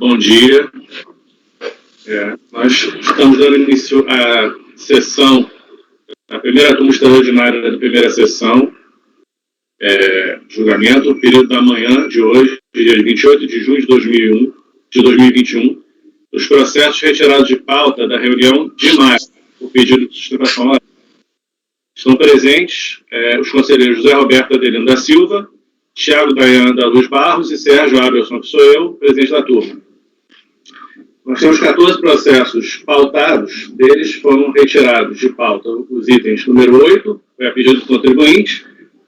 Bom dia. Nós estamos dando início à sessão, a primeira turma extraordinária da primeira sessão, julgamento, período da manhã de hoje, dia 28 de junho de 2021, os processos retirados de pauta da reunião de maio, por pedido de sustentação oral. Estão presentes os conselheiros José Roberto Adelino da Silva, Thiago Daiane da Luz Barros e Sérgio Abelson, que sou eu, presidente da turma. Nós temos 14 processos pautados, deles foram retirados de pauta os itens número 8, foi a pedido do contribuinte,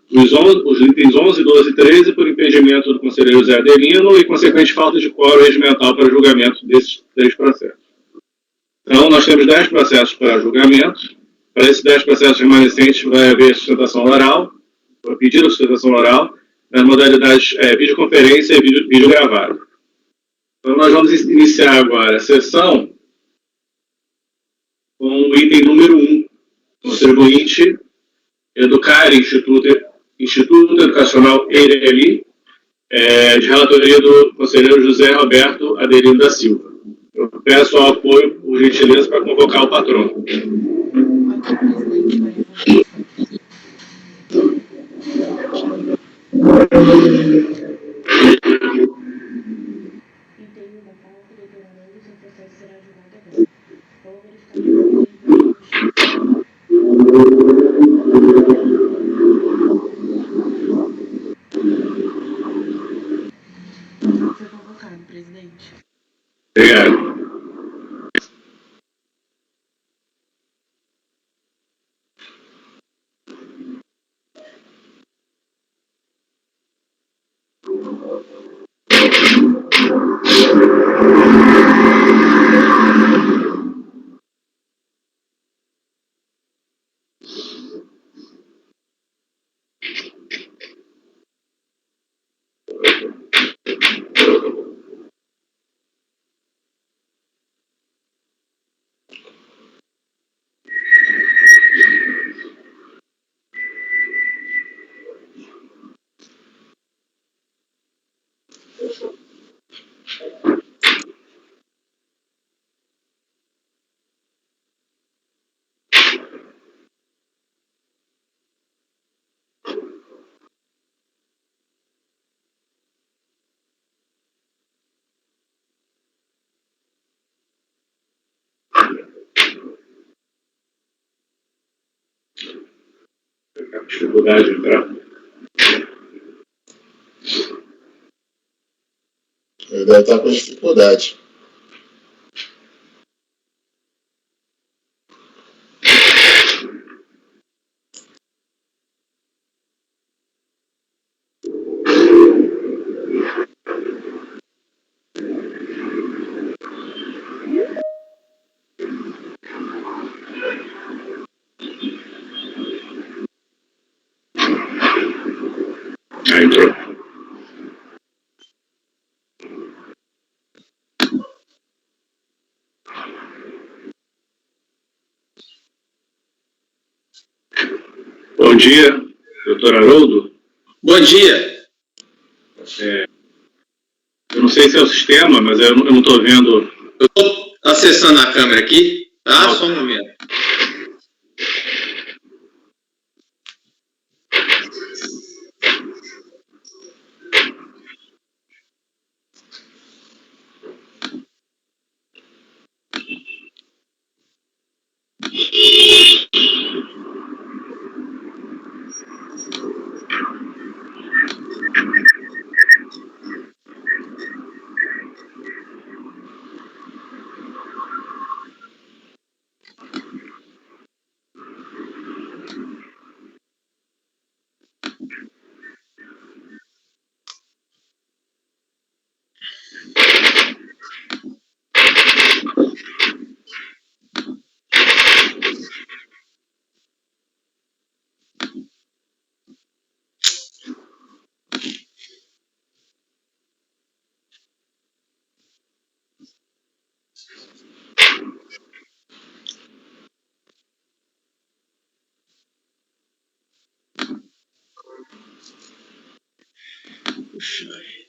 os itens 11, 12 e 13, por impedimento do conselheiro José Adelino e consequente falta de quórum regimental para julgamento desses 3 processos. Então, nós temos 10 processos para julgamento. Para esses 10 processos remanescentes vai haver sustentação oral, pedido de sustentação oral, nas modalidades videoconferência e vídeo gravado. Então, nós vamos iniciar agora a sessão com o item número 1, contribuinte Educar Instituto Educacional EIRELI, de relatoria do conselheiro José Roberto Adelino da Silva. Eu peço ao apoio, por gentileza, para convocar o patrono. Foi convocado, presidente. Obrigado. Dificuldade de entrar. Ele deve estar com dificuldade. Entrou. Bom dia, doutor Haroldo. Bom dia. Eu não sei se é o sistema, mas eu não estou vendo. Eu estou acessando a câmera aqui, tá? Só um momento. Puxa aí.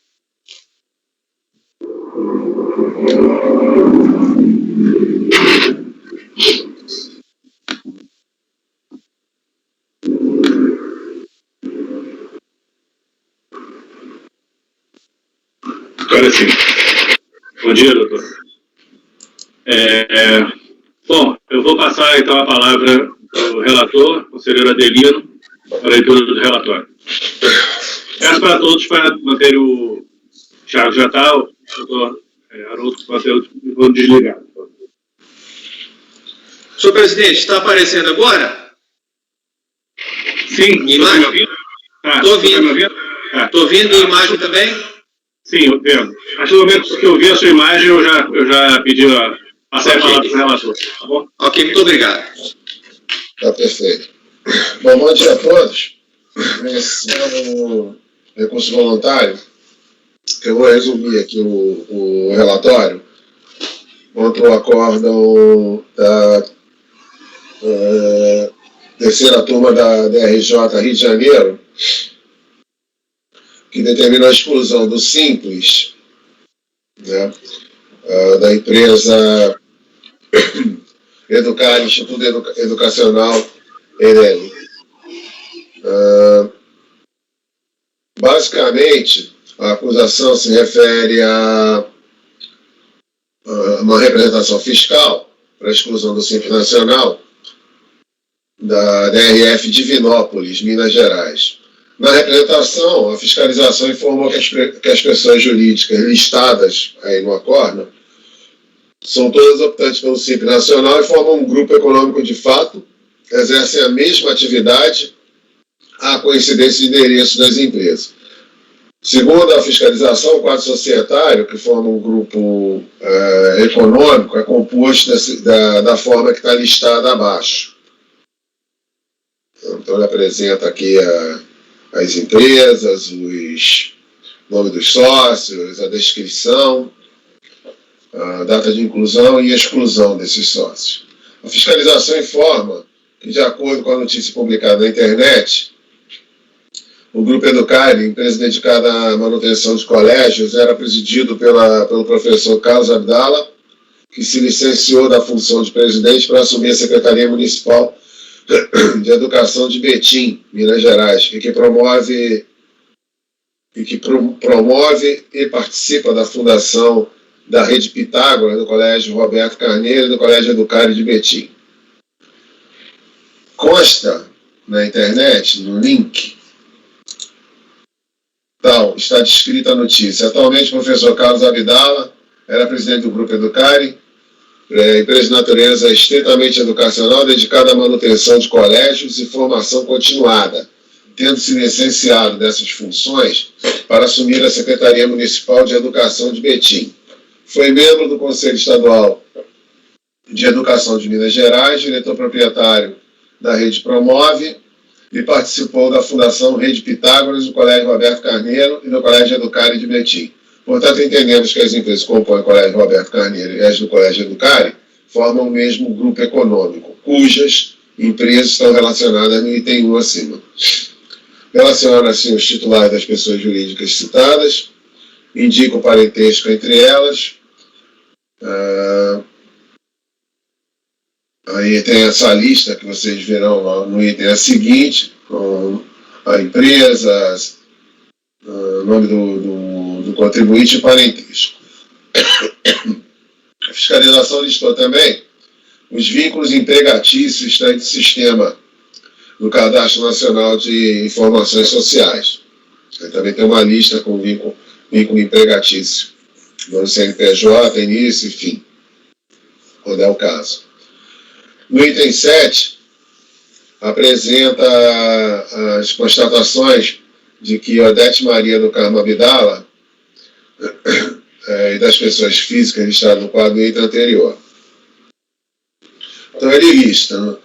Agora sim. Bom dia, doutor. Bom, eu vou passar então a palavra ao relator, conselheiro Adelino, para a leitura do relatório. Peço para todos para manter o Thiago já está, o doutor Haroldo manter o microfone desligado. Senhor presidente, está aparecendo agora? Sim, imagem? Estou ouvindo. Estou ouvindo a imagem também? Sim, eu vendo. A partir do momento que eu vi a sua imagem, eu já pedi passar a palavra para o relator, tá bom? Ok, muito obrigado. Tá perfeito. Bom dia a todos. Esse é o recurso voluntário, que eu vou resumir aqui o relatório, contra o acórdão da terceira turma da DRJ Rio de Janeiro, que determina a exclusão do Simples, né, da empresa Educar, Instituto Educacional ENEM. Basicamente, a acusação se refere a uma representação fiscal para a exclusão do Simples Nacional da DRF Divinópolis, Minas Gerais. Na representação, a fiscalização informou que as pessoas jurídicas listadas aí no acórdão são todas optantes pelo Simples Nacional e formam um grupo econômico de fato, exercem a mesma atividade, à coincidência de endereço das empresas. Segundo a fiscalização, o quadro societário, que forma um grupo econômico, é composto da forma que está listada abaixo. Então, ele apresenta aqui as empresas, os nomes dos sócios, a descrição, a data de inclusão e exclusão desses sócios. A fiscalização informa que, de acordo com a notícia publicada na internet, o Grupo Educar, empresa dedicada à manutenção de colégios, era presidido pelo professor Carlos Abdala, que se licenciou da função de presidente para assumir a Secretaria Municipal de Educação de Betim, Minas Gerais, e que promove e participa da fundação da Rede Pitágora, do Colégio Roberto Carneiro e do Colégio Educar de Betim. Consta na internet, no link, está descrita a notícia. Atualmente, o professor Carlos Abdala era presidente do Grupo Educare, empresa de natureza estritamente educacional dedicada à manutenção de colégios e formação continuada, tendo se licenciado dessas funções para assumir a Secretaria Municipal de Educação de Betim. Foi membro do Conselho Estadual de Educação de Minas Gerais, diretor proprietário da Rede Promove e participou da Fundação Rede Pitágoras, do Colégio Roberto Carneiro e do Colégio Educare de Betim. Portanto, entendemos que as empresas que compõem o Colégio Roberto Carneiro e as do Colégio Educare formam o mesmo grupo econômico, cujas empresas estão relacionadas no item 1 acima. Relaciona-se os titulares das pessoas jurídicas citadas, indica o parentesco entre elas. Aí tem essa lista que vocês verão lá no item a seguinte, com a empresa, nome do contribuinte e parentesco. A fiscalização listou também os vínculos empregatícios existentes no sistema do Cadastro Nacional de Informações Sociais. Aí também tem uma lista com vínculo empregatício no CNPJ, início e fim, quando é o caso. No item 7, apresenta as constatações de que Odete Maria do Carmo Abdala e das pessoas físicas listadas no quadro do item anterior. Então, ele lista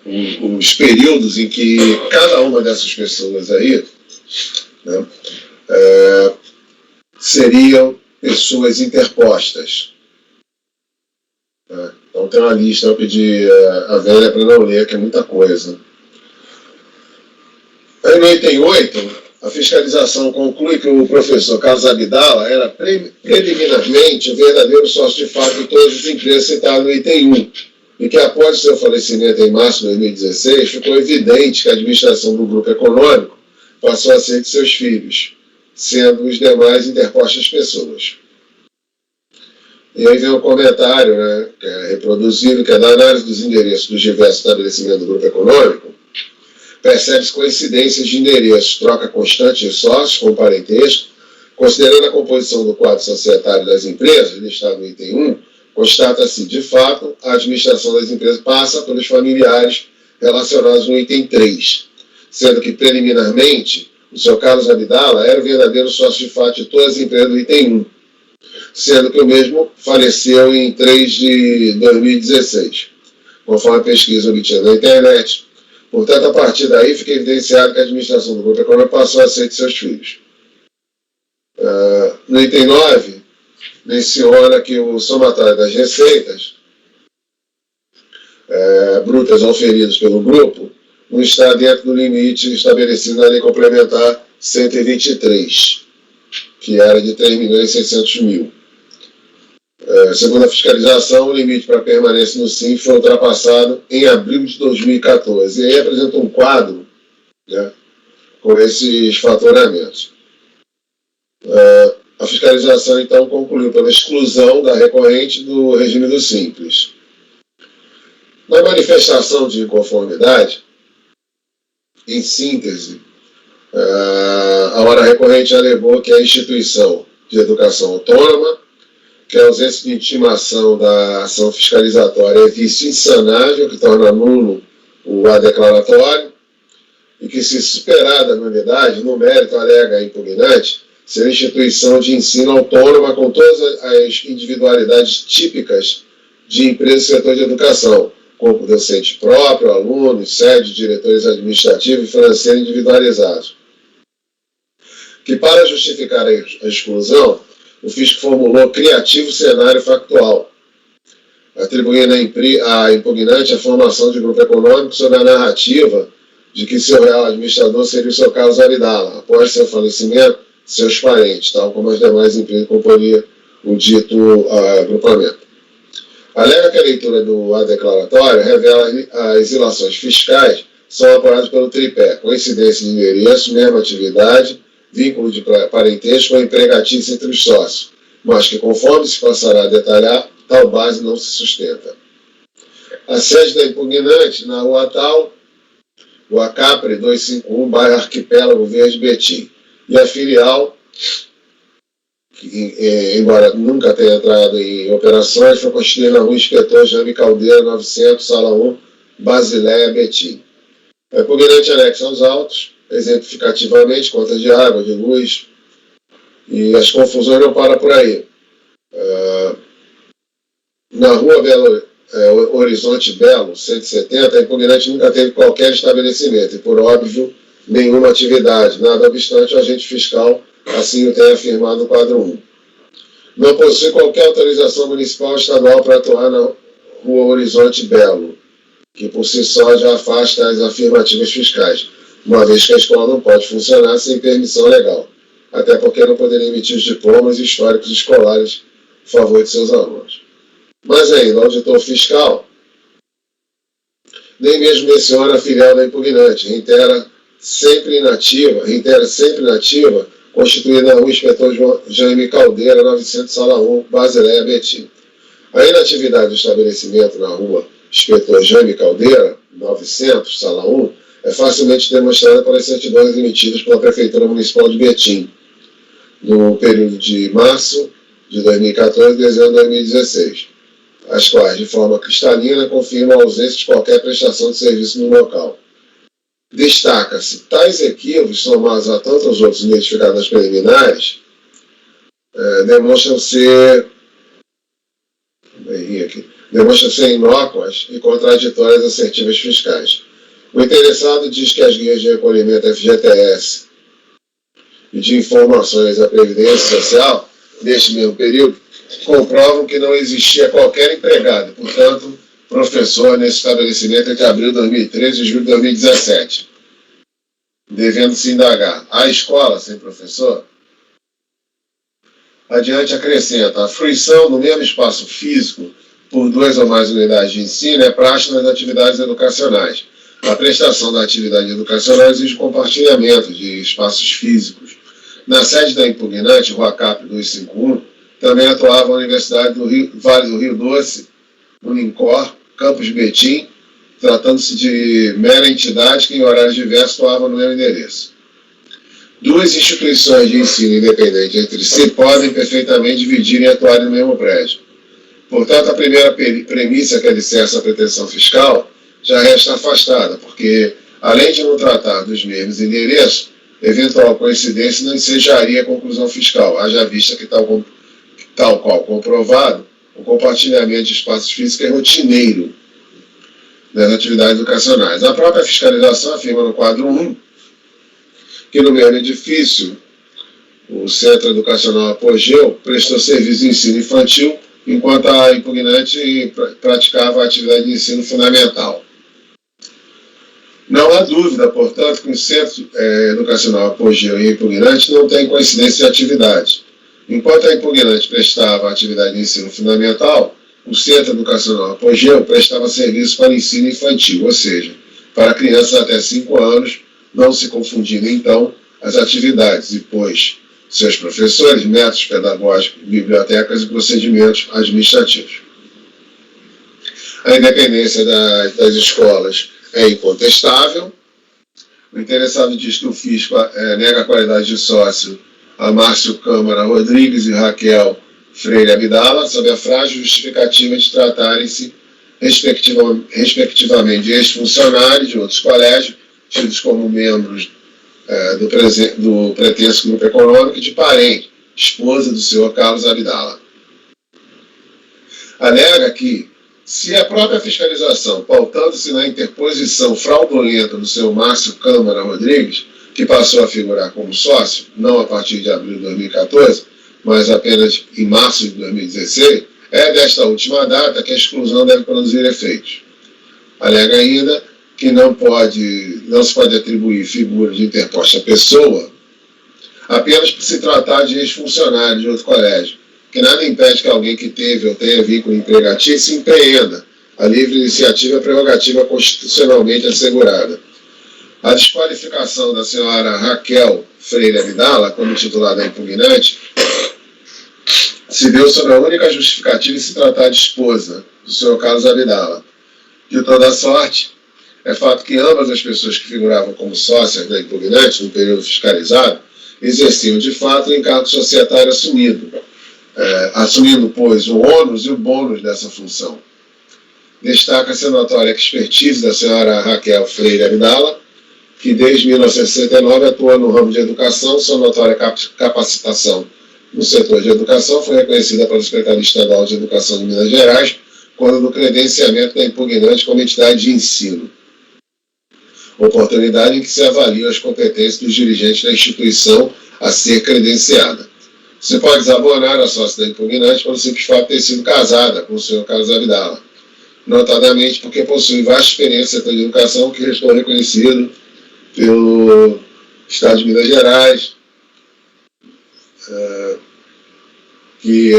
os períodos em que cada uma dessas pessoas aí, né, seriam pessoas interpostas. Então, tem uma lista, eu pedi a velha para não ler, que é muita coisa. Aí, no item 8, a fiscalização conclui que o professor Carlos Abdala era preliminarmente o verdadeiro sócio de fato de todas as empresas citadas no item 1, e que após seu falecimento em março de 2016, ficou evidente que a administração do grupo econômico passou a ser de seus filhos, sendo os demais interpostas pessoas. E aí vem um comentário, né, que é reproduzido, que é da análise dos endereços dos diversos estabelecimentos do grupo econômico, percebe-se coincidências de endereços, troca constante de sócios com parentesco, considerando a composição do quadro societário das empresas, listado no item 1, constata-se, de fato, a administração das empresas passa pelos familiares relacionados no item 3, sendo que, preliminarmente, o Sr. Carlos Abdala era o verdadeiro sócio de fato de todas as empresas do item 1, sendo que o mesmo faleceu em 3 de 2016, conforme a pesquisa obtida na internet. Portanto, a partir daí fica evidenciado que a administração do grupo econômico passou a ser de seus filhos. No item 9, menciona que o somatório das receitas brutas oferidas pelo grupo não está dentro do limite estabelecido na Lei Complementar 123, que era de 3.600.000. Segundo a fiscalização, o limite para permanência no SIM foi ultrapassado em abril de 2014. E aí apresenta um quadro, né, com esses fatoramentos. A fiscalização, então, concluiu pela exclusão da recorrente do regime do Simples. Na manifestação de inconformidade, em síntese, a hora recorrente alegou que a instituição de educação autônoma, que a ausência de intimação da ação fiscalizatória é vício insanável, que torna nulo o A-declaratório, e que, se superada a nulidade, no mérito alega a impugnante, ser instituição de ensino autônoma com todas as individualidades típicas de empresas do setor de educação, corpo docente próprio, alunos, sede, diretores administrativos e financeiros individualizados. Que, para justificar a exclusão, o fisco formulou criativo cenário factual, atribuindo à impugnante a formação de grupo econômico sob a narrativa de que seu real administrador seria o Sr. Carlos Abdala, após seu falecimento, seus parentes, tal como as demais empresas que comporiam o dito agrupamento. Alega que a leitura do A-declaratório revela as ilações fiscais são apoiadas pelo tripé, coincidência de endereço, mesma atividade, vínculo de parentesco ou empregatício entre os sócios, mas que, conforme se passará a detalhar, tal base não se sustenta. A sede da impugnante, na rua tal, o Acapre 251, bairro Arquipélago Verde, Betim. E a filial, que, embora nunca tenha entrado em operações, foi constituída na rua Inspetor Jaime Caldeira, 900, sala 1, Basileia, Betim. A impugnante anexa aos autos, exemplificativamente, contas de água, de luz, e as confusões não param por aí. Na rua Horizonte Belo, 170, a impugnante nunca teve qualquer estabelecimento e, por óbvio, nenhuma atividade. Nada obstante, o agente fiscal assim o tem afirmado no quadro 1. Não possui qualquer autorização municipal ou estadual para atuar na rua Horizonte Belo, que por si só já afasta as afirmativas fiscais, uma vez que a escola não pode funcionar sem permissão legal, até porque não poderia emitir os diplomas históricos escolares em favor de seus alunos. Mas ainda, o auditor fiscal nem mesmo menciona a filial da impugnante, reitera sempre inativa, constituída na rua Inspetor Jaime Caldeira, 900, sala 1, Basileia, Betim. A inatividade do estabelecimento na rua Inspetor Jaime Caldeira, 900, sala 1, é facilmente demonstrada pelas certidões emitidas pela Prefeitura Municipal de Betim, no período de março de 2014 e dezembro de 2016, as quais, de forma cristalina, confirmam a ausência de qualquer prestação de serviço no local. Destaca-se, tais equívocos, somados a tantos outros identificados nas preliminares, demonstram ser inócuas e contraditórias assertivas fiscais. O interessado diz que as guias de recolhimento FGTS e de informações à Previdência Social, neste mesmo período, comprovam que não existia qualquer empregado, portanto, professor nesse estabelecimento entre abril de 2013 e julho de 2017. Devendo-se indagar, há escola sem professor? Adiante acrescenta, a fruição no mesmo espaço físico por 2 ou mais unidades de ensino é prática nas atividades educacionais. A prestação da atividade educacional exige compartilhamento de espaços físicos. Na sede da impugnante, Rua Cap 251, Também atuava na Universidade do Vale do Rio Doce, no INCOR, Campus Betim, tratando-se de mera entidade que em horários diversos atuava no mesmo endereço. Duas instituições de ensino independente entre si podem perfeitamente dividir e atuar no mesmo prédio. Portanto, a primeira premissa que alicerça a pretensão fiscal já resta afastada, porque, além de não tratar dos mesmos endereços, eventual coincidência não ensejaria conclusão fiscal, haja vista que tal qual comprovado, o compartilhamento de espaços físicos é rotineiro das atividades educacionais. A própria fiscalização afirma no quadro 1 que no mesmo edifício o Centro Educacional Apogeu prestou serviço de ensino infantil, enquanto a impugnante praticava a atividade de ensino fundamental. Não há dúvida, portanto, que o Centro Educacional Apogeu e a impugnante não têm coincidência de atividade. Enquanto a impugnante prestava a atividade de ensino fundamental, o Centro Educacional Apogeu prestava serviço para ensino infantil, ou seja, para crianças até 5 anos, não se confundindo, então, as atividades, e pois seus professores, métodos pedagógicos, bibliotecas e procedimentos administrativos. A independência das escolas é incontestável. O interessado diz que o fisco nega a qualidade de sócio a Márcio Câmara Rodrigues e Raquel Freire Abdala, sob a frágil justificativa de tratarem-se, respectivamente, de ex-funcionários de outros colégios, tidos como membros do pretenso grupo econômico e de parente, esposa do senhor Carlos Abdala. Alega que, se a própria fiscalização, pautando-se na interposição fraudulenta do senhor Márcio Câmara Rodrigues, que passou a figurar como sócio, não a partir de abril de 2014, mas apenas em março de 2016, é desta última data que a exclusão deve produzir efeitos. Alega ainda que não se pode atribuir figura de interposta pessoa apenas por se tratar de ex-funcionário de outro colégio, que nada impede que alguém que teve ou tenha vínculo empregatício empreenda. A livre iniciativa é prerrogativa constitucionalmente assegurada. A desqualificação da senhora Raquel Freire Abdala como titular da impugnante se deu sobre a única justificativa de se tratar de esposa do senhor Carlos Abdala. De toda sorte, é fato que ambas as pessoas que figuravam como sócias da impugnante no período fiscalizado exerciam de fato o encargo societário assumindo, pois, o ônus e o bônus dessa função. Destaca-se a notória expertise da senhora Raquel Freire Abdala, que desde 1969 atua no ramo de educação. Sua notória capacitação no setor de educação foi reconhecida pela Secretaria Estadual de Educação de Minas Gerais quando no credenciamento da impugnante como entidade de ensino. Oportunidade em que se avaliam as competências dos dirigentes da instituição a ser credenciada. Você pode desabonar a sócia da impugnante pelo simples fato de ter sido casada com o senhor Carlos Abdala, notadamente porque possui vasta experiência no setor de educação que restou reconhecido pelo Estado de Minas Gerais, que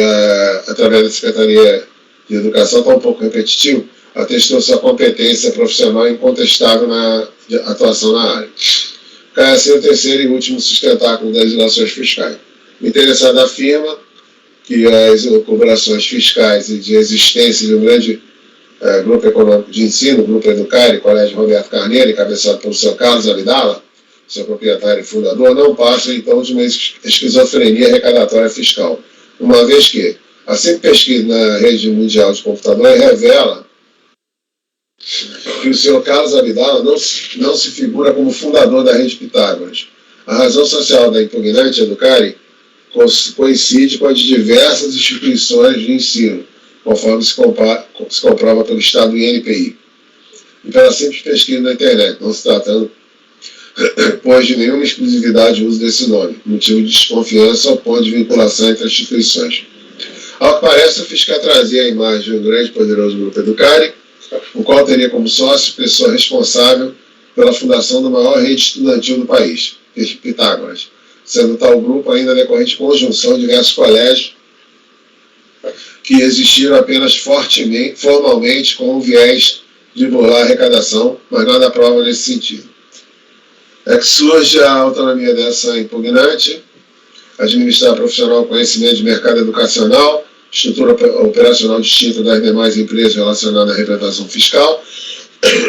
através da Secretaria de Educação, está um pouco repetitivo, atestou sua competência profissional incontestável na atuação na área. Cai assim o terceiro e último sustentáculo das ilações fiscais. O interessado afirma que as elucubrações fiscais e de existência de um grande grupo econômico de ensino, o Grupo Educare, Colégio Roberto Carneiro, encabeçado pelo seu Carlos Abdala, seu proprietário e fundador, não passam então de uma esquizofrenia arrecadatória fiscal, uma vez que a simples pesquisa na rede mundial de computadores revela que o senhor Carlos Abdala não se figura como fundador da rede Pitágoras. A razão social da impugnante Educare coincide com a de diversas instituições de ensino, conforme se comprova pelo Estado do INPI. E pela simples pesquisa na internet, não se tratando, pois, de nenhuma exclusividade de uso desse nome, motivo de desconfiança ao ponto de vinculação entre as instituições. Ao que parece, o fiscal trazia a imagem de um grande e poderoso grupo Educare, o qual teria como sócio pessoa responsável pela fundação da maior rede estudantil do país, Pitágoras, sendo tal grupo ainda decorrente de conjunção de diversos colégios que existiram apenas formalmente com o viés de burlar a arrecadação, mas nada prova nesse sentido. É que surge a autonomia dessa impugnante administrar profissional conhecimento de mercado educacional, estrutura operacional distinta das demais empresas relacionadas à representação fiscal,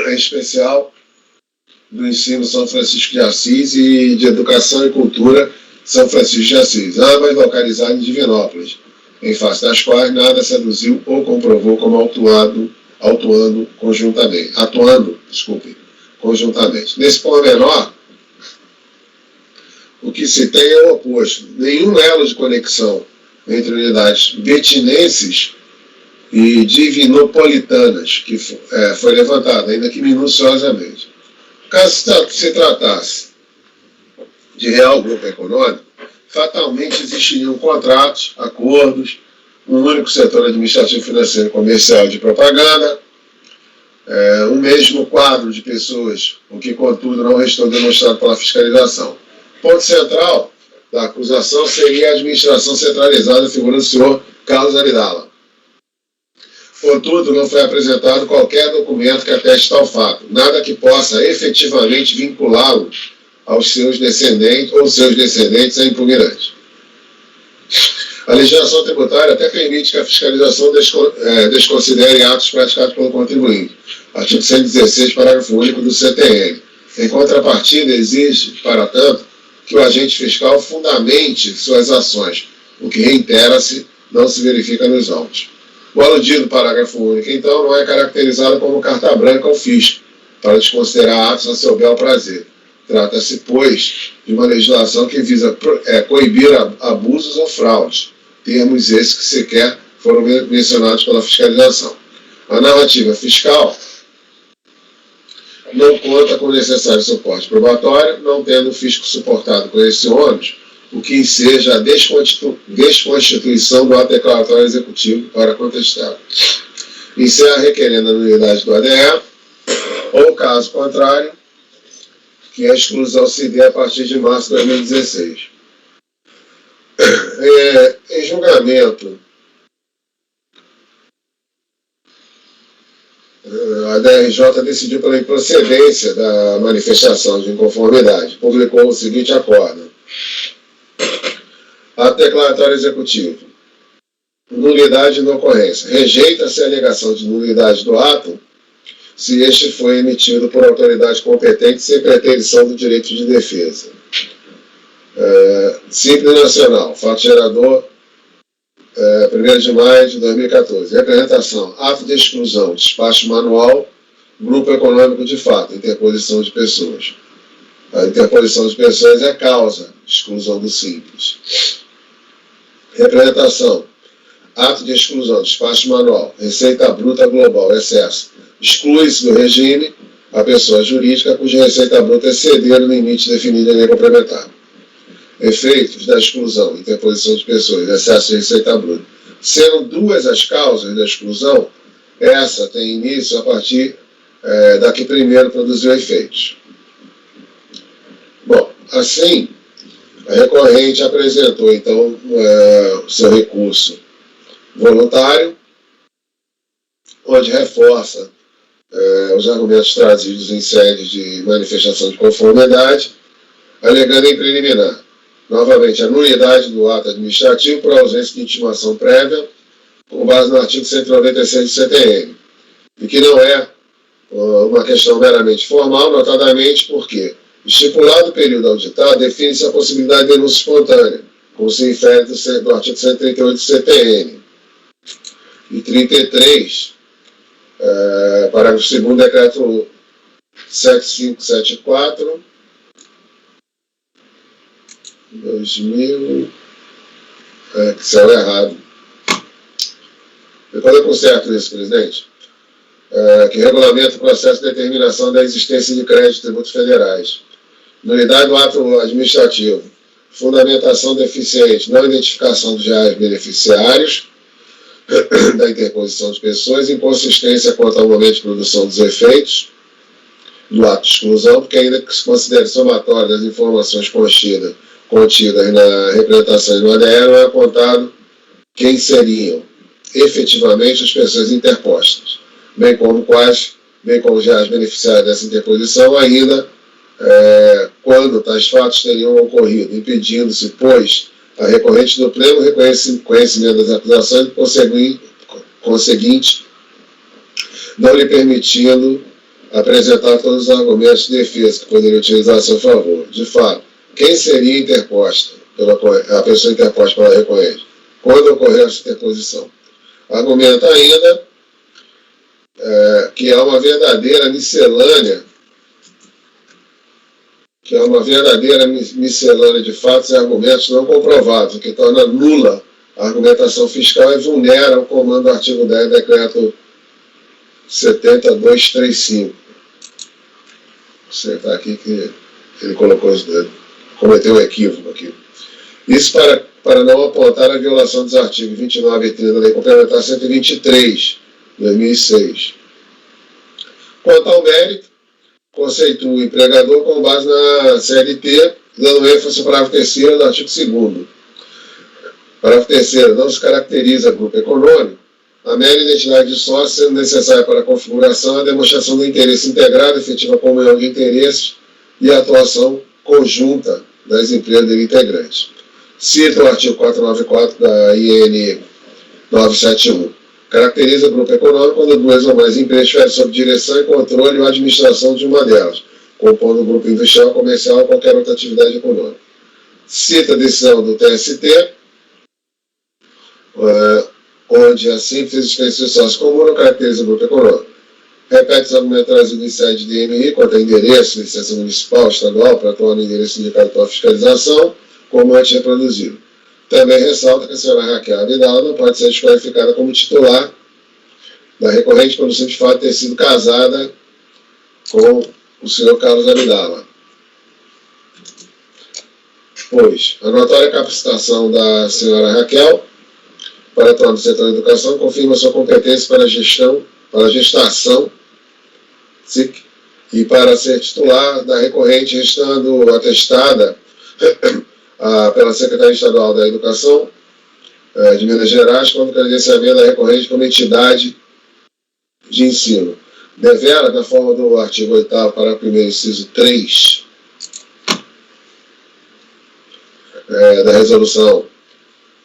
em especial do ensino São Francisco de Assis e de educação e cultura São Francisco de Assis, ambas localizadas em Divinópolis, em face das quais nada se aduziu ou comprovou como atuando conjuntamente. Nesse pormenor, o que se tem é o oposto. Nenhum elo de conexão entre unidades betinenses e divinopolitanas que foi levantado, ainda que minuciosamente. Caso se tratasse de real grupo econômico, fatalmente existiriam contratos, acordos, um único setor administrativo, financeiro, comercial e de propaganda, um mesmo quadro de pessoas, o que, contudo, não restou demonstrado pela fiscalização. Ponto central da acusação seria a administração centralizada, figura do senhor Carlos Abdala. Contudo, não foi apresentado qualquer documento que ateste tal fato, nada que possa efetivamente vinculá-lo aos seus descendentes ou seus descendentes a impugnante. A legislação tributária até permite que a fiscalização desconsidere atos praticados pelo contribuinte. Artigo 116, parágrafo único do CTN. Em contrapartida, exige, para tanto, que o agente fiscal fundamente suas ações, o que reitera-se, não se verifica nos autos. O aludido parágrafo único, então, não é caracterizado como carta branca ao fisco, para desconsiderar atos a seu bel prazer. Trata-se, pois, de uma legislação que visa coibir abusos ou fraudes, termos esses que sequer foram mencionados pela fiscalização. A narrativa fiscal não conta com o necessário suporte probatório, não tendo o fisco suportado com esse ônus, o que enseja a desconstituição do ato declaratório executivo para contestado. Encerra requerendo a nulidade do ADE, ou, caso contrário, que a exclusão se dê a partir de março de 2016. Em julgamento, a DRJ decidiu pela improcedência da manifestação de inconformidade. Publicou o seguinte acordo. Ato declaratório executivo. Nulidade de ocorrência. Rejeita-se a alegação de nulidade do ato se este foi emitido por autoridade competente sem preterição do direito de defesa. Simples Nacional, fato gerador, 1º de maio de 2014. Representação, ato de exclusão, despacho manual, grupo econômico de fato, interposição de pessoas. A interposição de pessoas é causa, exclusão do simples. Representação, ato de exclusão, despacho manual, receita bruta global, excesso. Exclui-se do regime a pessoa jurídica cuja receita bruta exceder o limite definido em lei complementar. Efeitos da exclusão, interposição de pessoas, excesso de receita bruta. Sendo duas as causas da exclusão, essa tem início a partir da que primeiro produziu efeitos. Bom, assim, a recorrente apresentou, então, o seu recurso voluntário, onde reforça os argumentos trazidos em sede de manifestação de conformidade, alegando em preliminar, novamente, a nulidade do ato administrativo por ausência de intimação prévia, com base no artigo 196 do CTN, e que não é uma questão meramente formal, notadamente porque, estipulado o período auditado, define-se a possibilidade de denúncia espontânea, como se infere do artigo 138 do CTN. E 33, parágrafo 2º, decreto 7574, 2000, que saiu errado. Depois eu conserto isso, presidente. Que regulamenta o processo de determinação da existência de créditos e tributos federais. Nulidade do ato administrativo. Fundamentação deficiente, não identificação dos reais beneficiários da interposição de pessoas, inconsistência quanto ao momento de produção dos efeitos do ato de exclusão, porque ainda que se considere somatório das informações contidas na representação e no ADE, não é apontado quem seriam efetivamente as pessoas interpostas, bem como os reais beneficiários dessa interposição, ainda quando tais fatos teriam ocorrido, impedindo-se, pois, a recorrente do pleno conhecimento das acusações e, conseguinte, não lhe permitindo apresentar todos os argumentos de defesa que poderiam utilizar a seu favor. De fato, quem seria a pessoa interposta pela recorrente quando ocorrer essa interposição? Argumenta ainda que há uma verdadeira miscelânea de fatos e argumentos não comprovados, o que torna nula a argumentação fiscal e vulnera o comando do artigo 10 do decreto 70.235. Vou acertar aqui que ele cometeu um equívoco aqui. Isso para não apontar a violação dos artigos 29 e 30 da Lei Complementar 123, 2006. Quanto ao mérito, conceitua o empregador com base na CLT, dando ênfase ao parágrafo 3º do artigo 2º. Parágrafo 3º, não se caracteriza grupo econômico a mera identidade de sócio, sendo necessária para a configuração a demonstração do interesse integrado, efetiva comunhão de interesses e a atuação conjunta das empresas dele integrantes. Cita o artigo 494 da IN 971. Caracteriza grupo econômico quando duas ou mais empresas estiverem sob direção e controle ou administração de uma delas, compondo o grupo industrial, comercial ou qualquer outra atividade econômica. Cita a decisão do TST, onde a simples existência de sócio comum não caracteriza o grupo econômico. Repete os argumentos trazidos em sede de DNI quanto a endereço, licença municipal, estadual, para atuar no endereço indicado para fiscalização, como antes reproduzido. Também ressalta que a senhora Raquel Abdala não pode ser desqualificada como titular da recorrente pelo simples fato de ter sido casada com o senhor Carlos Abdala. Pois, a notória capacitação da senhora Raquel para atuar no setor da educação confirma sua competência para a gestação e para ser titular da recorrente, restando atestada pela Secretaria Estadual da Educação de Minas Gerais, quando o credenciamento da recorrente como entidade de ensino. Devera, na forma do artigo 8º, parágrafo 1º, inciso 3, da resolução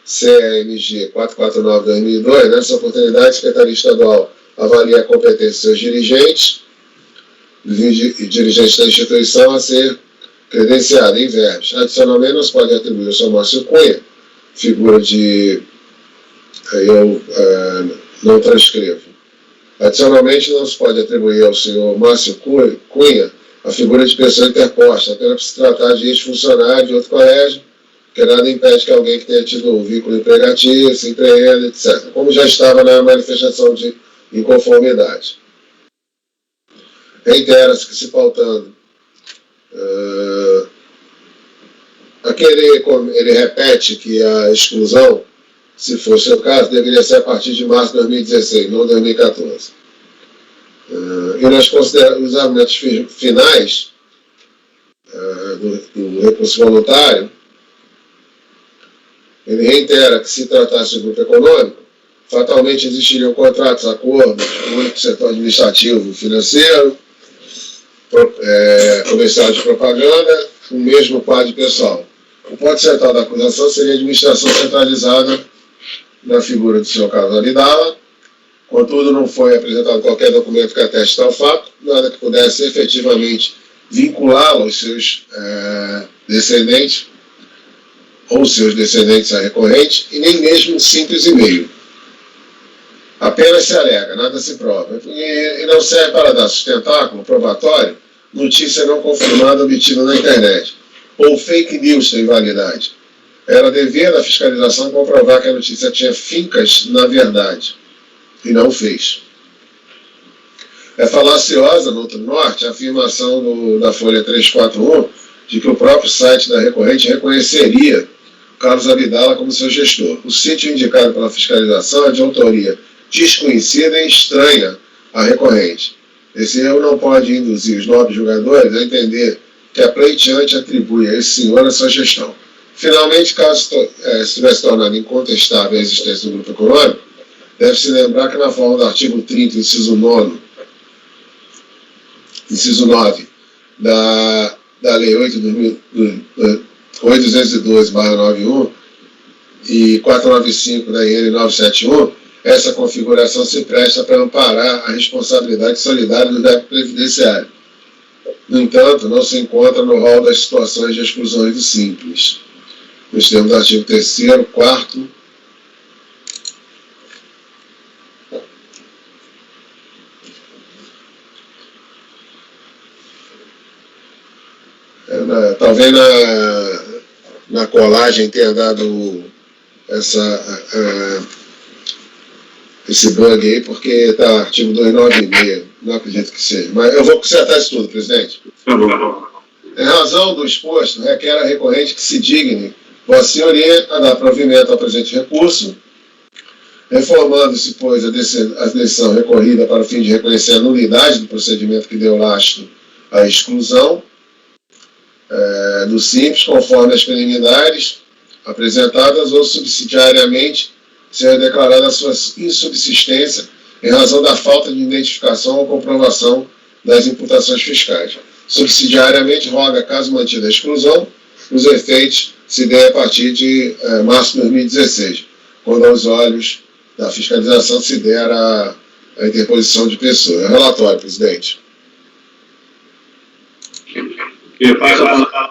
CMG 449/2002, nessa oportunidade, a Secretaria Estadual avalia a competência de seus dirigentes e dirigentes da instituição a ser credenciada em verbos. Adicionalmente, não se pode atribuir ao Sr. Márcio Cunha, figura de... eu não transcrevo. Adicionalmente, não se pode atribuir ao Sr. Márcio Cunha a figura de pessoa interposta, apenas por se tratar de ex-funcionário de outro colégio, que nada impede que alguém que tenha tido um vínculo empregatício, se empreenda, etc., como já estava na manifestação de inconformidade. Reitera-se que, se pautando ele repete que a exclusão, se fosse o caso, deveria ser a partir de março de 2016, não 2014. E nós consideramos os argumentos finais do recurso voluntário. Ele reitera que, se tratasse de grupo econômico, fatalmente existiriam contratos, acordos com o setor administrativo, financeiro, comercial de propaganda, o mesmo quadro pessoal. O ponto central da acusação seria a administração centralizada na figura do senhor Carlos Abdala. Contudo, não foi apresentado qualquer documento que ateste tal fato, nada que pudesse efetivamente vinculá-lo aos seus descendentes, ou seus descendentes à recorrente, e nem mesmo um simples e-mail. Apenas se alega, nada se prova. E não serve para dar sustentáculo probatório notícia não confirmada obtida na internet, ou fake news sem validade. Era dever da fiscalização comprovar que a notícia tinha fincas na verdade, e não fez. É falaciosa, no outro norte, a afirmação da Folha 341 de que o próprio site da recorrente reconheceria Carlos Abdala como seu gestor. O sítio indicado pela fiscalização é de autoria desconhecida e estranha à recorrente. Esse erro não pode induzir os nobres julgadores a entender que a pleiteante atribui a esse senhor a sua gestão. Finalmente, caso se tivesse tornado incontestável a existência do grupo econômico, deve-se lembrar que, na forma do artigo 30, inciso 9 da Lei 8.212/91, e 495 da IN 971, essa configuração se presta para amparar a responsabilidade solidária do débito previdenciário. No entanto, não se encontra no rol das situações de exclusões do Simples, nos termos do artigo 3º, 4º, talvez na colagem tenha dado esse bug aí, porque está artigo 296, não acredito que seja. Mas eu vou consertar isso tudo, presidente. Tá bom. Em razão do exposto, requer a recorrente que se digne Vossa Senhoria a dar provimento ao presente recurso, reformando-se, pois, a decisão recorrida para o fim de reconhecer a nulidade do procedimento que deu lastro à exclusão do Simples, conforme as preliminares apresentadas ou subsidiariamente seja declarada a sua insubsistência em razão da falta de identificação ou comprovação das imputações fiscais. Subsidiariamente, roga, caso mantida a exclusão, os efeitos se dê a partir de março de 2016, quando aos olhos da fiscalização se der a interposição de pessoa. Relatório, presidente. Eu passo a palavra.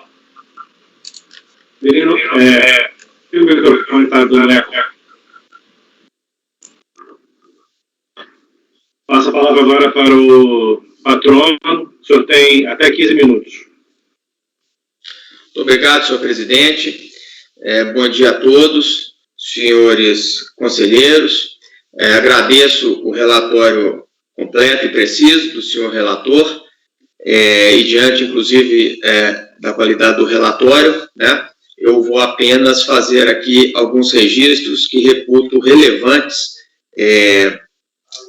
Menino, o microfone está dando eco. Passo a palavra agora para o patrono. O senhor tem até 15 minutos. Muito obrigado, senhor presidente. Bom dia a todos, senhores conselheiros. Agradeço o relatório completo e preciso do senhor relator, e diante, inclusive, da qualidade do relatório, né, eu vou apenas fazer aqui alguns registros que reputo relevantes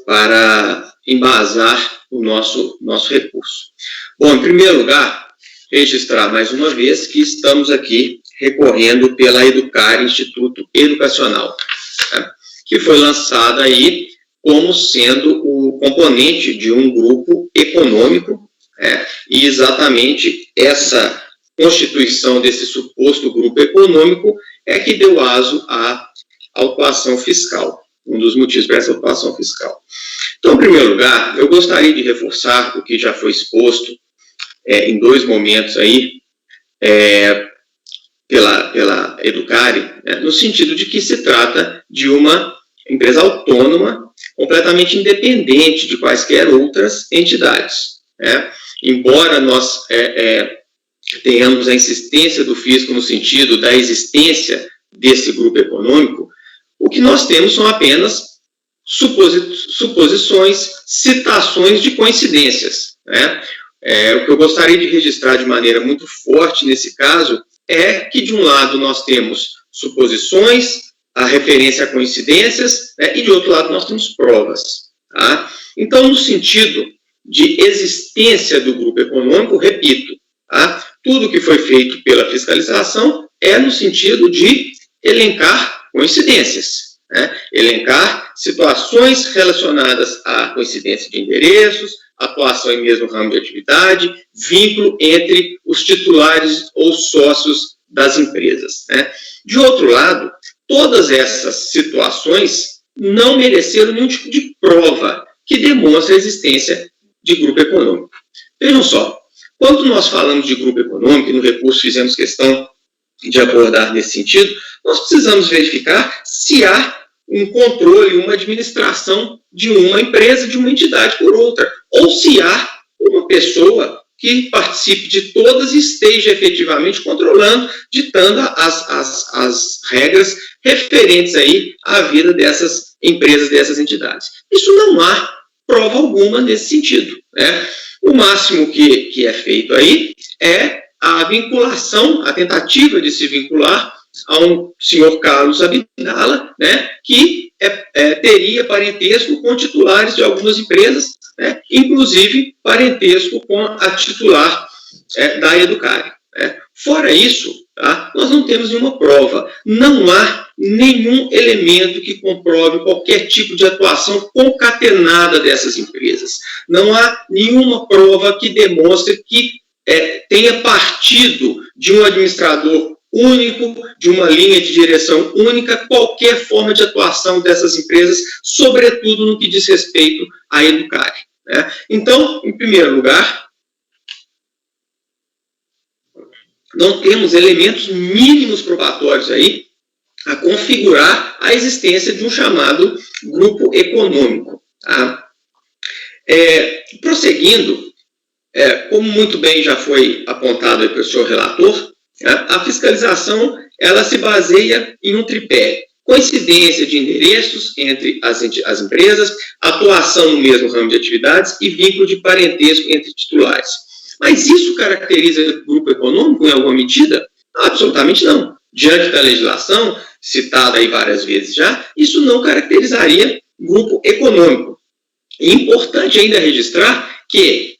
para embasar o nosso recurso. Bom, em primeiro lugar, registrar mais uma vez que estamos aqui recorrendo pela Educar, Instituto Educacional, né, que foi lançada aí como sendo o componente de um grupo econômico, e exatamente essa constituição desse suposto grupo econômico é que deu aso à autuação fiscal, um dos motivos para essa autuação fiscal. Então, em primeiro lugar, eu gostaria de reforçar o que já foi exposto em dois momentos aí, pela Educare, no sentido de que se trata de uma empresa autônoma, completamente independente de quaisquer outras entidades. Embora nós tenhamos a insistência do fisco no sentido da existência desse grupo econômico, o que nós temos são apenas suposições, citações de coincidências. O que eu gostaria de registrar de maneira muito forte nesse caso é que, de um lado, nós temos suposições, a referência a coincidências, e, de outro lado, nós temos provas. Tá? Então, no sentido de existência do grupo econômico, repito, tá? Tudo que foi feito pela fiscalização é no sentido de elencar coincidências, elencar situações relacionadas à coincidência de endereços, atuação em mesmo ramo de atividade, vínculo entre os titulares ou sócios das empresas. De outro lado, todas essas situações não mereceram nenhum tipo de prova que demonstre a existência de grupo econômico. Vejam só, quando nós falamos de grupo econômico, e no recurso fizemos questão de abordar nesse sentido, nós precisamos verificar se há um controle, uma administração de uma empresa, de uma entidade por outra, ou se há uma pessoa que participe de todas e esteja efetivamente controlando, ditando as regras referentes aí à vida dessas empresas, dessas entidades. Isso não há prova alguma nesse sentido. O máximo que é feito aí é a vinculação, a tentativa de se vincular a um senhor Carlos Abdala, que teria parentesco com titulares de algumas empresas, inclusive parentesco com a titular da Educar. Fora isso, tá, nós não temos nenhuma prova, não há nenhum elemento que comprove qualquer tipo de atuação concatenada dessas empresas. Não há nenhuma prova que demonstre que tenha partido de um administrador único, de uma linha de direção única, qualquer forma de atuação dessas empresas, sobretudo no que diz respeito à Educare, né? Então, em primeiro lugar, não temos elementos mínimos probatórios aí a configurar a existência de um chamado grupo econômico, tá? Prosseguindo, como muito bem já foi apontado aí pelo senhor relator, a fiscalização ela se baseia em um tripé: coincidência de endereços entre as empresas, atuação no mesmo ramo de atividades e vínculo de parentesco entre titulares. Mas isso caracteriza grupo econômico em alguma medida? Absolutamente não. Diante da legislação, citada aí várias vezes já, isso não caracterizaria grupo econômico. É importante ainda registrar que,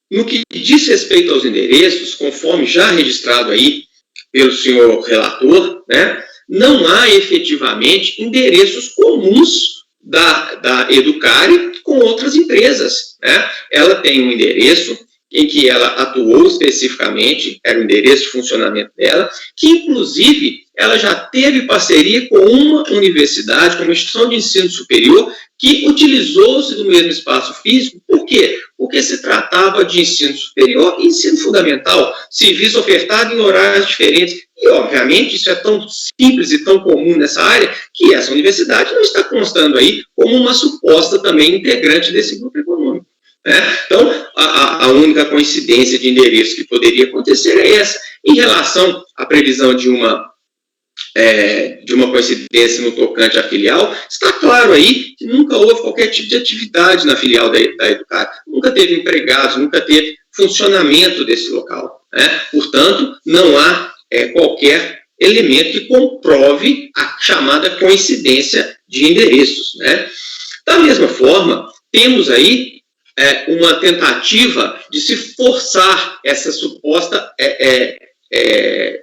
no que diz respeito aos endereços, conforme já registrado aí pelo senhor relator, né, não há efetivamente endereços comuns da Educare com outras empresas, né? Ela tem um endereço em que ela atuou especificamente, era o endereço de funcionamento dela, que inclusive ela já teve parceria com uma universidade, com uma instituição de ensino superior, que utilizou-se do mesmo espaço físico. Por quê? Porque se tratava de ensino superior e ensino fundamental, serviço ofertado em horários diferentes. E, obviamente, isso é tão simples e tão comum nessa área, que essa universidade não está constando aí como uma suposta também integrante desse grupo econômico, né? Então, a única coincidência de endereço que poderia acontecer é essa. Em relação à previsão de uma coincidência no tocante à filial, está claro aí que nunca houve qualquer tipo de atividade na filial da Educare, nunca teve empregados, nunca teve funcionamento desse local, né? Portanto, não há qualquer elemento que comprove a chamada coincidência de endereços, né? Da mesma forma, temos aí uma tentativa de se forçar essa suposta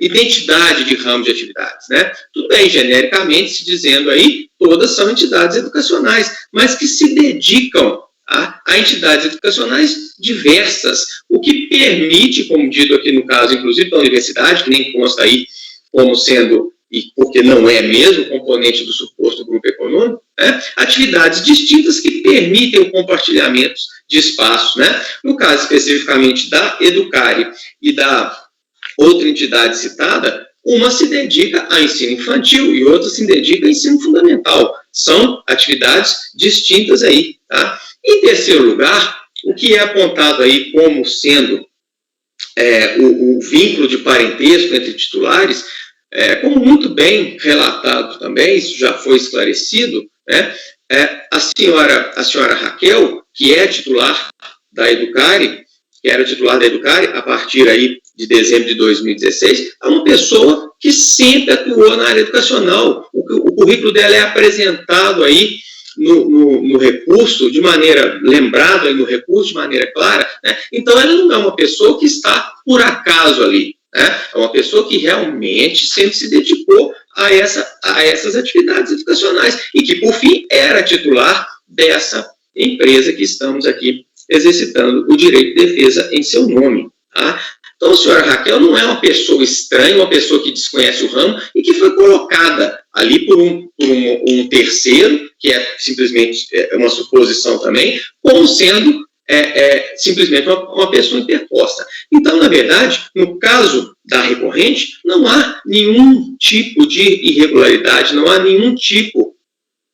identidade de ramo de atividades, né? Tudo bem, genericamente se dizendo aí, todas são entidades educacionais, mas que se dedicam a entidades educacionais diversas, o que permite, como dito aqui no caso, inclusive da universidade, que nem consta aí como sendo, e porque não é mesmo componente do suposto grupo econômico, né, atividades distintas que permitem o compartilhamento de espaços, né? No caso especificamente da Educare e da outra entidade citada, uma se dedica a ensino infantil e outra se dedica a ensino fundamental. São atividades distintas aí, tá? Em terceiro lugar, o que é apontado aí como sendo o vínculo de parentesco entre titulares, como muito bem relatado também, isso já foi esclarecido, né? A senhora Raquel, que é titular da Educare, que era titular da Educare a partir aí de dezembro de 2016, é uma pessoa que sempre atuou na área educacional. O currículo dela é apresentado aí no recurso, de maneira, lembrado aí no recurso, de maneira clara, né? Então, ela não é uma pessoa que está por acaso ali, né? É uma pessoa que realmente sempre se dedicou a essas atividades educacionais e que, por fim, era titular dessa empresa que estamos aqui exercitando o direito de defesa em seu nome, tá? Então, a senhora Raquel não é uma pessoa estranha, uma pessoa que desconhece o ramo e que foi colocada ali por um terceiro, que é simplesmente uma suposição também, como sendo simplesmente uma pessoa interposta. Então, na verdade, no caso da recorrente, não há nenhum tipo de irregularidade, não há nenhum tipo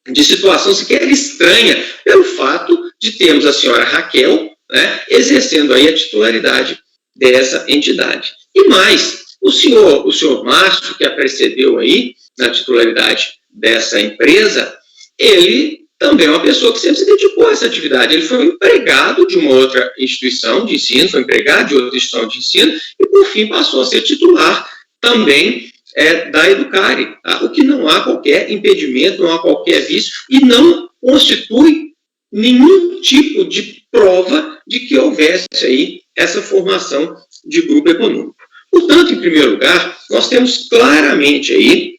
de situação sequer estranha pelo fato de termos a senhora Raquel, né, exercendo aí a titularidade dessa entidade. E mais, o senhor Márcio, que a precedeu aí na titularidade dessa empresa, ele também é uma pessoa que sempre se dedicou a essa atividade. Ele foi um empregado de uma outra instituição de ensino, foi empregado de outra instituição de ensino e, por fim, passou a ser titular também da Educare, tá? O que não há qualquer impedimento, não há qualquer vício e não constitui nenhum tipo de prova de que houvesse aí essa formação de grupo econômico. Portanto, em primeiro lugar, nós temos claramente aí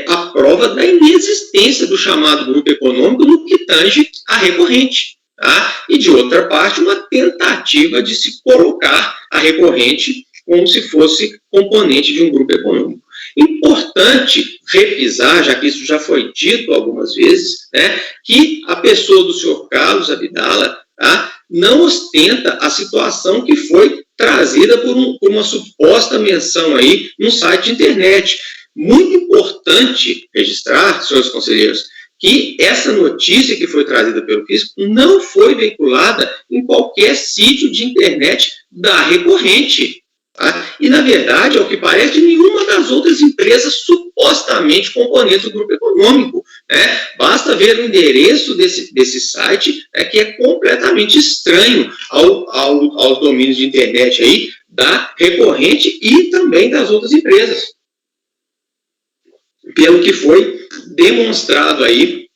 a prova da inexistência do chamado grupo econômico no que tange a recorrente, tá? E, de outra parte, uma tentativa de se colocar a recorrente como se fosse componente de um grupo econômico. Importante revisar, já que isso já foi dito algumas vezes, né, que a pessoa do senhor Carlos Abdala, tá, não ostenta a situação que foi trazida por uma suposta menção aí num site de internet. Muito importante registrar, senhores conselheiros, que essa notícia que foi trazida pelo físico não foi veiculada em qualquer sítio de internet da recorrente. Tá? E, na verdade, ao que parece, nenhuma das outras empresas supostamente componentes do grupo econômico. Né? Basta ver o endereço desse site, que é completamente estranho aos domínios de internet aí, da recorrente e também das outras empresas. Pelo que foi demonstrado aí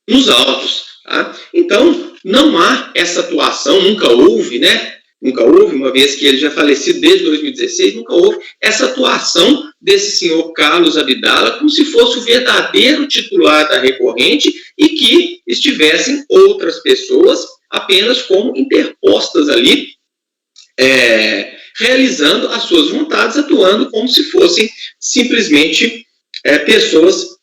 nos autos. Tá? Então, não há essa atuação, nunca houve, né? Nunca houve, uma vez que ele já falecido desde 2016, nunca houve essa atuação desse senhor Carlos Abdala como se fosse o verdadeiro titular da recorrente e que estivessem outras pessoas apenas como interpostas ali, realizando as suas vontades, atuando como se fossem simplesmente pessoas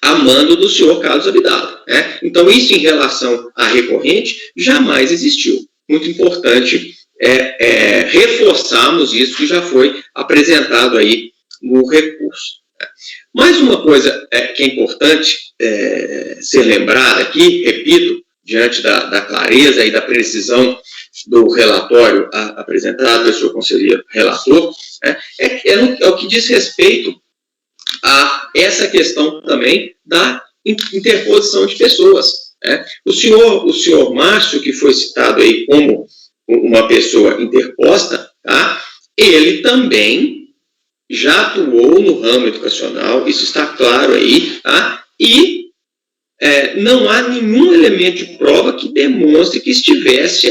a mando do senhor Carlos Abdala. Né? Então, isso em relação à recorrente jamais existiu. Muito importante reforçarmos isso que já foi apresentado aí no recurso. Mais uma coisa que é importante ser lembrada aqui, repito, diante da clareza e da precisão do relatório apresentado pelo senhor conselheiro relator, é o que diz respeito a essa questão também da interposição de pessoas. O senhor Márcio, que foi citado aí como uma pessoa interposta, tá? Ele também já atuou no ramo educacional, isso está claro aí, tá? E não há nenhum elemento de prova que demonstre que estivesse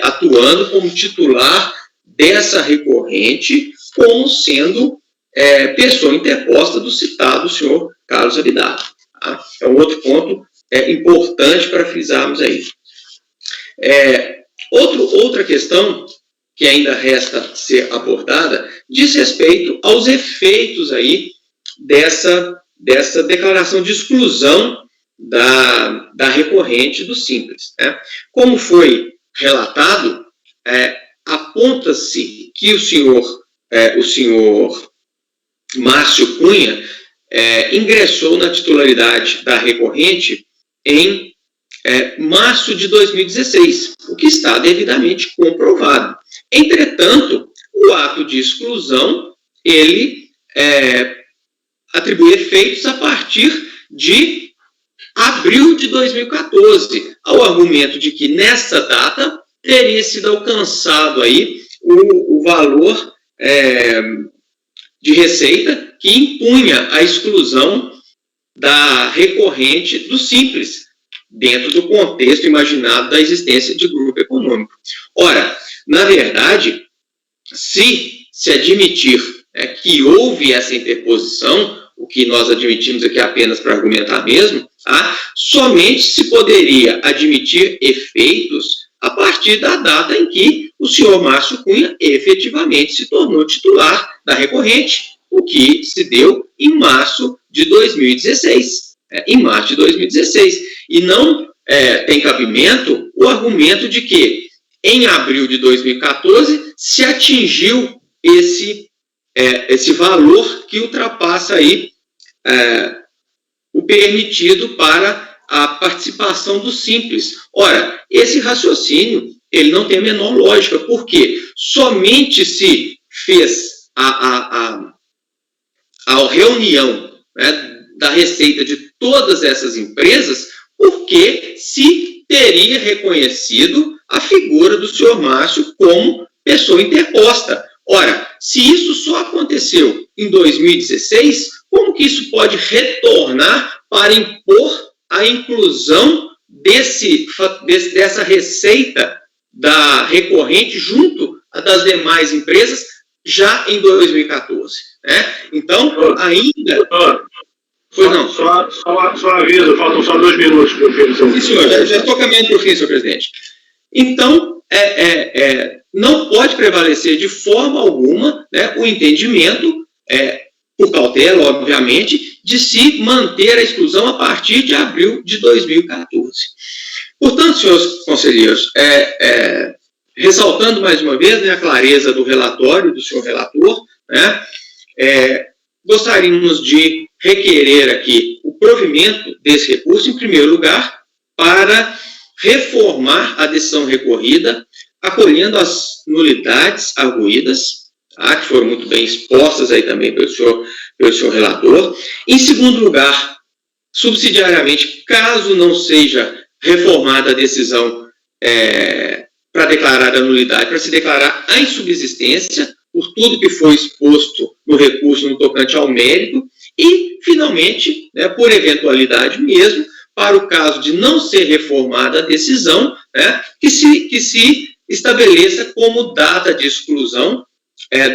atuando como titular dessa recorrente, como sendo pessoa interposta do citado senhor Carlos Abdala. Tá? É um outro ponto importante para frisarmos aí. Outra questão que ainda resta ser abordada diz respeito aos efeitos aí dessa declaração de exclusão da recorrente do Simples. Né? Como foi relatado, aponta-se que o senhor Márcio Cunha ingressou na titularidade da recorrente em março de 2016, o que está devidamente comprovado. Entretanto, o ato de exclusão, ele atribui efeitos a partir de abril de 2014, ao argumento de que nessa data teria sido alcançado aí o valor de receita que impunha a exclusão da recorrente do Simples, dentro do contexto imaginado da existência de grupo econômico. Ora, na verdade, se admitir que houve essa interposição, o que nós admitimos aqui apenas para argumentar mesmo, somente se poderia admitir efeitos a partir da data em que o senhor Márcio Cunha efetivamente se tornou titular da recorrente, o que se deu em março de 2016. E não tem cabimento o argumento de que em abril de 2014 se atingiu esse valor que ultrapassa aí o permitido para a participação do Simples. Ora, esse raciocínio ele não tem a menor lógica, porque somente se fez a reunião da receita de todas essas empresas porque se teria reconhecido a figura do senhor Márcio como pessoa interposta. Ora, se isso só aconteceu em 2016, como que isso pode retornar para impor a inclusão dessa receita da recorrente junto das demais empresas já em 2014? Né? Então, ainda... Pois não. Só aviso, faltam só 2 minutos para o fim do seu... Sim, senhor, já estou caminhando para o fim, senhor presidente. Então, não pode prevalecer de forma alguma, né, o entendimento, por cautela, obviamente, de se manter a exclusão a partir de abril de 2014. Portanto, senhores conselheiros, ressaltando mais uma vez, né, a clareza do relatório do senhor relator, né, gostaríamos de requerer aqui o provimento desse recurso, em primeiro lugar, para reformar a decisão recorrida, acolhendo as nulidades arguídas, que foram muito bem expostas aí também pelo senhor relator. Em segundo lugar, subsidiariamente, caso não seja reformada a decisão para declarar a nulidade, para se declarar a insubsistência, por tudo que foi exposto no recurso no tocante ao mérito, e, finalmente, né, por eventualidade mesmo, para o caso de não ser reformada a decisão, né, que se estabeleça como data de exclusão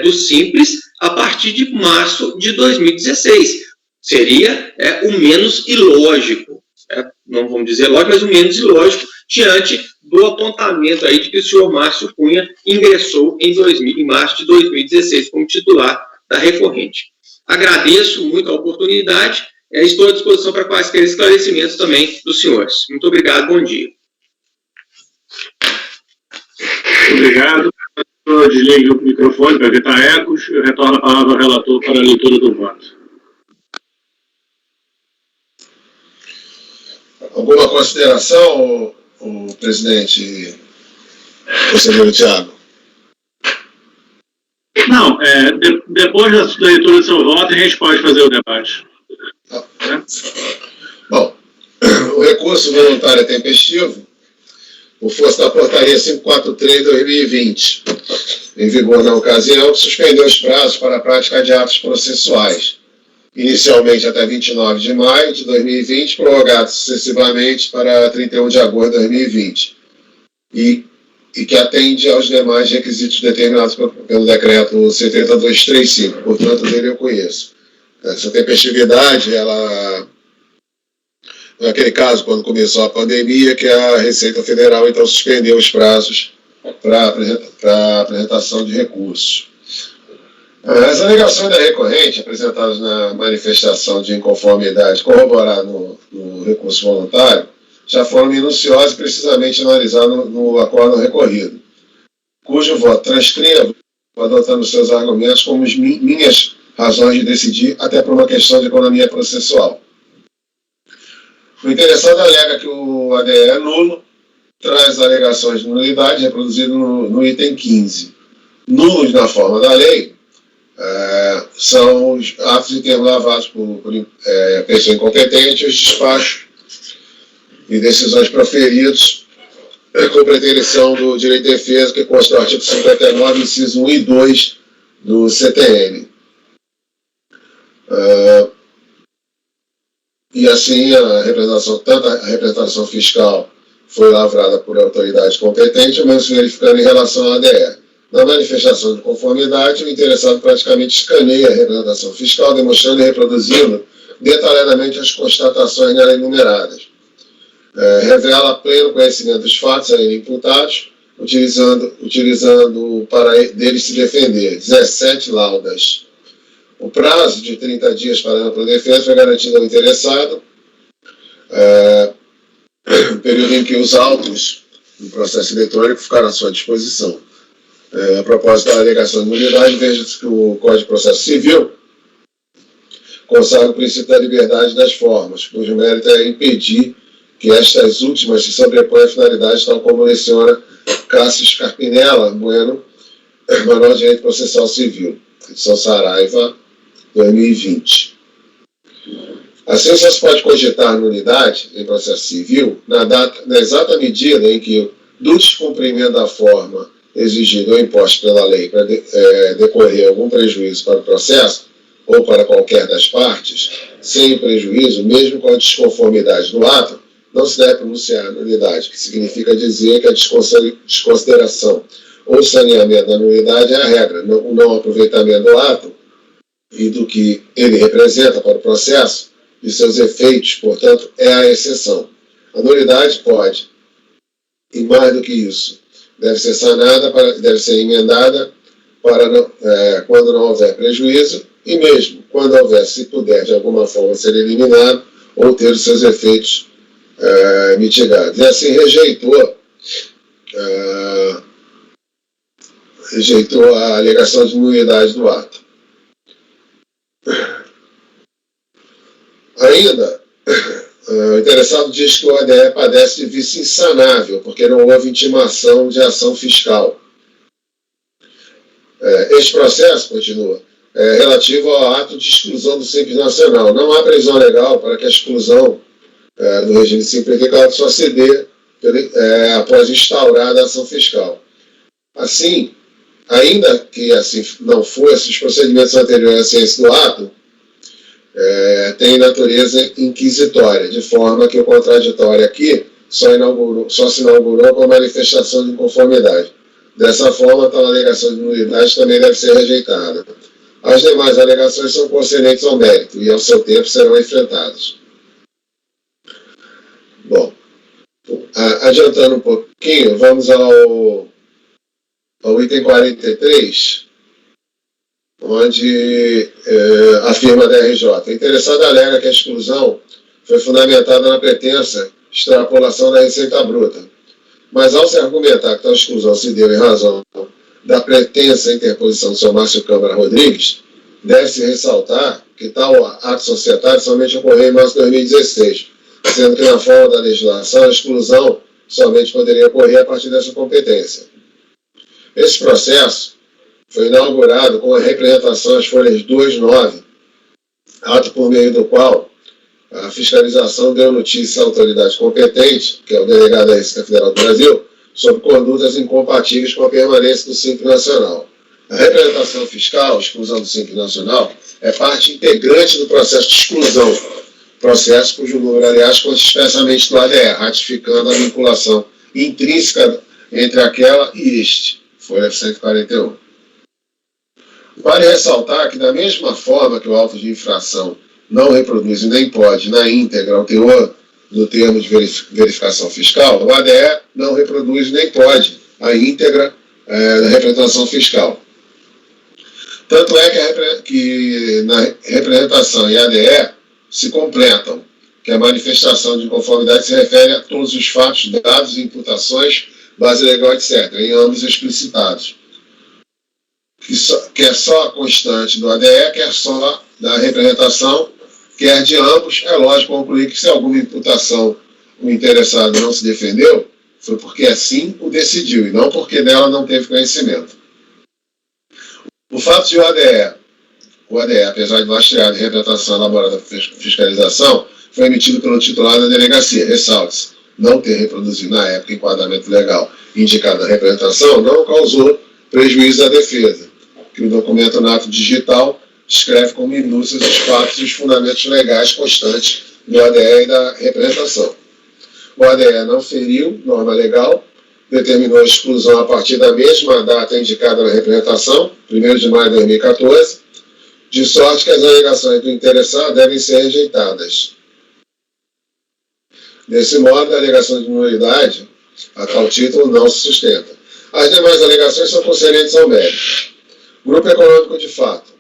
do Simples a partir de março de 2016. Seria o menos ilógico, não vamos dizer lógico, mas o menos ilógico diante do apontamento aí de que o senhor Márcio Cunha ingressou em março de 2016 como titular da recorrente. Agradeço muito a oportunidade, estou à disposição para quaisquer esclarecimentos também dos senhores. Muito obrigado, bom dia. Obrigado. Eu desligo o microfone para evitar ecos e retorno a palavra ao relator para a leitura do voto. Alguma consideração, o presidente, conselheiro Thiago? Não, depois da leitura do seu voto, a gente pode fazer o debate. Bom, o recurso voluntário tempestivo, o força da portaria 543/2020, em vigor na ocasião, suspendeu os prazos para a prática de atos processuais, inicialmente até 29 de maio de 2020, prorrogados sucessivamente para 31 de agosto de 2020, e que atende aos demais requisitos determinados pelo decreto 70235, portanto, dele eu conheço. Essa tempestividade, ela não é aquele caso quando começou a pandemia, que a Receita Federal, então, suspendeu os prazos para apresentação de recursos. As alegações da recorrente, apresentadas na manifestação de inconformidade corroborada no recurso voluntário, já foram minuciosas e precisamente analisadas no acordo recorrido, cujo voto transcrevo, adotando seus argumentos como minhas razões de decidir, até por uma questão de economia processual. O interessado alega que o ADE é nulo, traz alegações de nulidade reproduzidas no item 15. Nulos na forma da lei são os atos de termo lavados por pessoa incompetente, os despachos e decisões proferidos com preterição do direito de defesa, que consta do artigo 59, inciso 1 e 2 do CTN. E assim, tanto a representação fiscal foi lavrada por autoridade competente, mas verificando em relação à ADE. Na manifestação de conformidade, o interessado praticamente escaneia a representação fiscal, demonstrando e reproduzindo detalhadamente as constatações nela enumeradas. Revela pleno conhecimento dos fatos a ele imputados, utilizando para deles se defender 17 laudas. O prazo de 30 dias para a ampla defesa foi garantido ao interessado, período em que os autos do processo eletrônico ficaram à sua disposição. A propósito da alegação de nulidade, veja-se que o Código de Processo Civil consagra o princípio da liberdade das formas, cujo mérito é impedir que estas últimas se sobrepõem à finalidade, tal como leciona Cássio Scarpinella Bueno, Manual de Direito Processual Civil, edição Saraiva, 2020. Assim, só se pode cogitar nulidade em processo civil na exata medida em que, do descumprimento da forma exigida ou imposta pela lei para decorrer algum prejuízo para o processo ou para qualquer das partes, sem prejuízo, mesmo com a desconformidade do ato, não se deve pronunciar a nulidade, que significa dizer que a desconsideração ou saneamento da nulidade é a regra, o não aproveitamento do ato e do que ele representa para o processo e seus efeitos, portanto, é a exceção. A nulidade pode, e mais do que isso, deve ser sanada, deve ser emendada quando não houver prejuízo, e mesmo quando houver, se puder de alguma forma ser eliminado ou ter os seus efeitos mitigados. E assim rejeitou a alegação de nulidade do ato. Ainda, o interessado diz que o ADE padece de vício insanável, porque não houve intimação de ação fiscal. Este processo, continua, é relativo ao ato de exclusão do Simples Nacional. Não há previsão legal para que a exclusão do regime simplificado só se dê após instaurada a ação fiscal. Assim, ainda que assim não fosse, os procedimentos anteriores à ciência do ato têm natureza inquisitória, de forma que o contraditório aqui só se inaugurou com a manifestação de inconformidade. Dessa forma, tal alegação de nulidade também deve ser rejeitada. As demais alegações são concernentes ao mérito e, ao seu tempo, serão enfrentadas. Bom, adiantando um pouquinho, vamos ao item 43, onde afirma a DRJ. O interessado alega que a exclusão foi fundamentada na pretensa extrapolação da receita bruta, mas ao se argumentar que tal exclusão se deu em razão da pretensa interposição do Sr. Márcio Câmara Rodrigues, deve-se ressaltar que tal ato societário somente ocorreu em março de 2016, sendo que na forma da legislação a exclusão somente poderia ocorrer a partir dessa competência. Esse processo foi inaugurado com a representação às folhas 2/9, ato por meio do qual a fiscalização deu notícia à autoridade competente, que é o delegado da Receita Federal do Brasil, sobre condutas incompatíveis com a permanência do Simples Nacional. A representação fiscal, a exclusão do Simples Nacional, é parte integrante do processo de exclusão, processo cujo número, aliás, consta expressamente do ADE, ratificando a vinculação intrínseca entre aquela e este, folha 141. Vale ressaltar que, da mesma forma que o auto de infração não reproduz e nem pode, na íntegra, o teor do termo de verificação fiscal, o ADE não reproduz nem pode a íntegra da representação fiscal. Tanto é que na representação e ADE se completam, que a manifestação de inconformidade se refere a todos os fatos, dados, imputações, base legal, etc., em ambos explicitados. Quer só a constante do ADE, quer só da representação, quer de ambos. É lógico concluir que se alguma imputação o interessado não se defendeu, foi porque assim o decidiu, e não porque dela não teve conhecimento. O fato de o ADE, apesar de lastreado em representação elaborada por fiscalização, foi emitido pelo titular da delegacia. Ressalte-se, não ter reproduzido na época enquadramento legal indicado na representação não causou prejuízo à defesa, que o documento na ato digital descreve com minúcias os fatos e os fundamentos legais constantes do ADE e da representação. O ADE não feriu norma legal, determinou a exclusão a partir da mesma data indicada na representação, 1º de maio de 2014, de sorte que as alegações do interessado devem ser rejeitadas. Desse modo, a alegação de nulidade a tal título não se sustenta. As demais alegações são concernentes ao mérito. Grupo econômico de fato.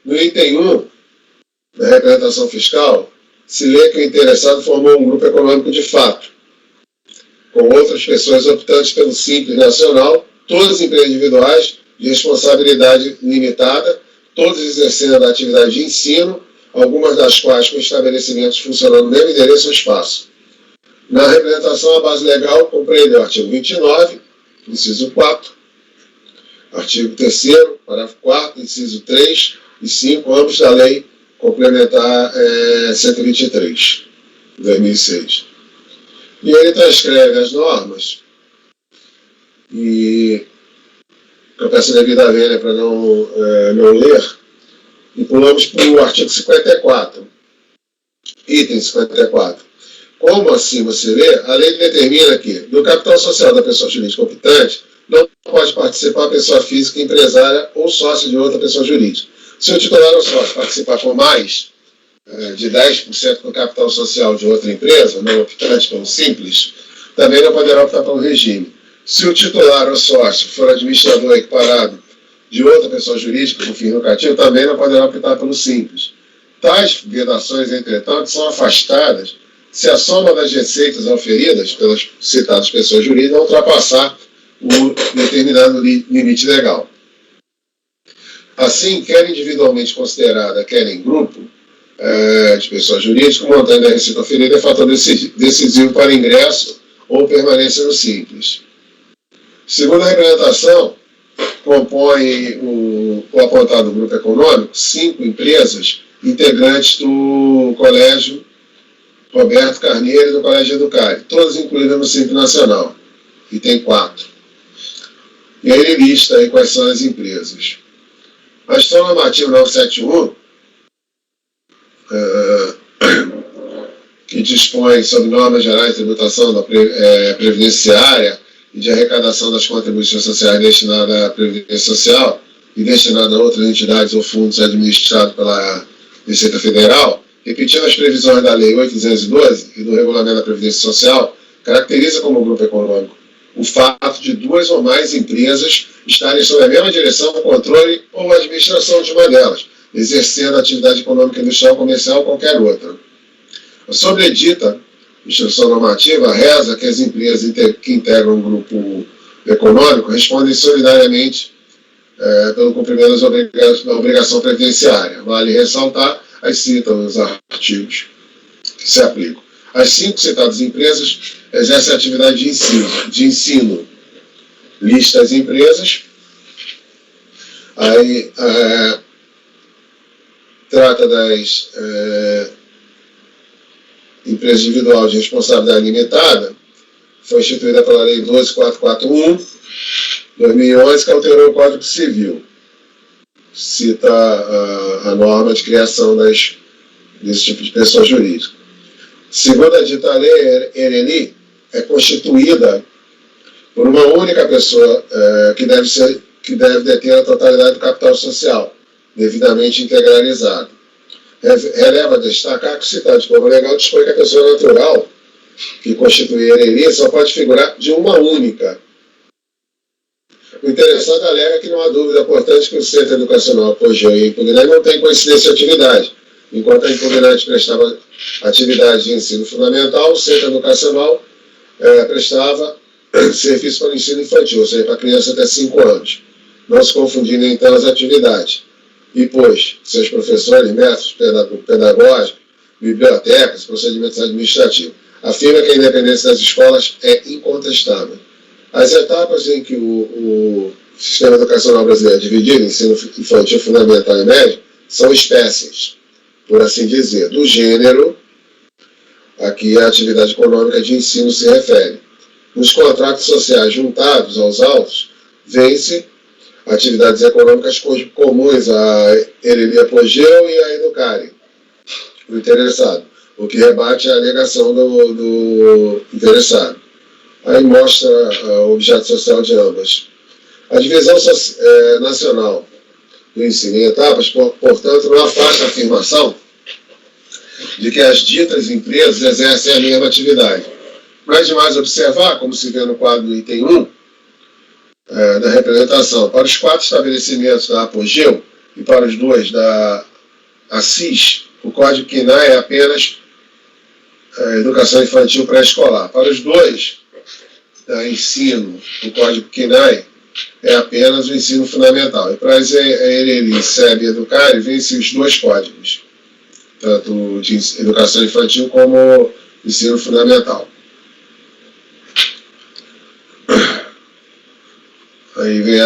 No item 1 da representação fiscal, se lê que o interessado formou um grupo econômico de fato, com outras pessoas optantes pelo Simples Nacional, todas empresas individuais de responsabilidade limitada, todas exercendo a atividade de ensino, algumas das quais com estabelecimentos funcionando no mesmo endereço ou espaço. Na representação, a base legal compreende o artigo 29, inciso 4, artigo 3º, parágrafo 4º, inciso 3 e 5, ambos da Lei Complementar 123, de 2006. E ele transcreve as normas, e eu peço devida vênia para não ler, e pulamos para o artigo 54, item 54. Como acima se lê, a lei determina que, do capital social da pessoa jurídica optante, não pode participar a pessoa física, empresária ou sócio de outra pessoa jurídica. Se o titular ou sócio participar com mais de 10% do capital social de outra empresa, não optante pelo Simples, também não poderá optar pelo regime. Se o titular ou sócio for administrador equiparado de outra pessoa jurídica com fim lucrativo, também não poderá optar pelo simples. Tais vedações, entretanto, são afastadas se a soma das receitas auferidas pelas citadas pessoas jurídicas não ultrapassar o determinado limite legal. Assim, quer individualmente considerada, quer em grupo de pessoas jurídicas, o montante da receita oferida é fator decisivo para ingresso ou permanência no simples. Segundo a representação, compõe o apontado grupo econômico 5 empresas integrantes do Colégio Roberto Carneiro e do Colégio Educare, todas incluídas no Simples Nacional, e tem 4. E aí ele lista aí quais são as empresas. A Instrução Normativa 971, que dispõe sobre normas gerais de tributação da previdenciária e de arrecadação das contribuições sociais destinadas à Previdência Social e destinadas a outras entidades ou fundos administrados pela Receita Federal, repetindo as previsões da Lei 8.212 e do Regulamento da Previdência Social, caracteriza como grupo econômico o fato de 2 ou mais empresas estarem sob a mesma direção, controle ou administração de uma delas, exercendo atividade econômica, industrial, comercial ou qualquer outra. A sobredita Instrução Normativa reza que as empresas que integram um grupo econômico respondem solidariamente pelo cumprimento da obrigação previdenciária. Vale ressaltar, aí citam os artigos que se aplicam. As 5 citadas empresas exercem atividade de ensino. Lista as empresas. Aí trata das empresas individuais de responsabilidade limitada. Foi instituída pela Lei 12.441, 2011, que alterou o Código Civil. Cita a norma de criação desse tipo de pessoa jurídica. Segundo a dita lei, ERELI é constituída por uma única pessoa que deve deter a totalidade do capital social, devidamente integralizado. Releva destacar que o citado de Código Legal dispõe que a pessoa natural que constitui ERELI só pode figurar de uma única. O interessado alega que não há dúvida, portanto, que o Centro Educacional Apogeu e Impugnante não tem coincidência de atividade. Enquanto a Impugnante prestava atividade de ensino fundamental, o Centro Educacional prestava serviço para o ensino infantil, ou seja, para crianças até 5 anos. Não se confundindo, então, as atividades. E, pois, seus professores, métodos pedagógicos, bibliotecas, procedimentos administrativos. Afirma que a independência das escolas é incontestável. As etapas em que o sistema educacional brasileiro é dividido em ensino infantil, fundamental e médio são espécies, por assim dizer, do gênero a que a atividade econômica de ensino se refere. Nos contratos sociais juntados aos autos, vence atividades econômicas comuns à ERELI Apogeu e à Educare, o interessado, o que rebate a alegação do interessado. Aí mostra o objeto social de ambas. A divisão nacional do ensino em etapas, portanto, não afasta a afirmação de que as ditas empresas exercem a mesma atividade. Não é demais observar, como se vê no quadro item 1 da representação, para os 4 estabelecimentos da Apogeu e para os 2 da Assis, o Código CNAE é apenas educação infantil pré-escolar. Para os 2 da ensino, o Código CNAE é apenas o ensino fundamental. E para as ERELI, SEB e Educare, vence os 2 códigos, tanto de educação infantil como ensino fundamental. Aí vem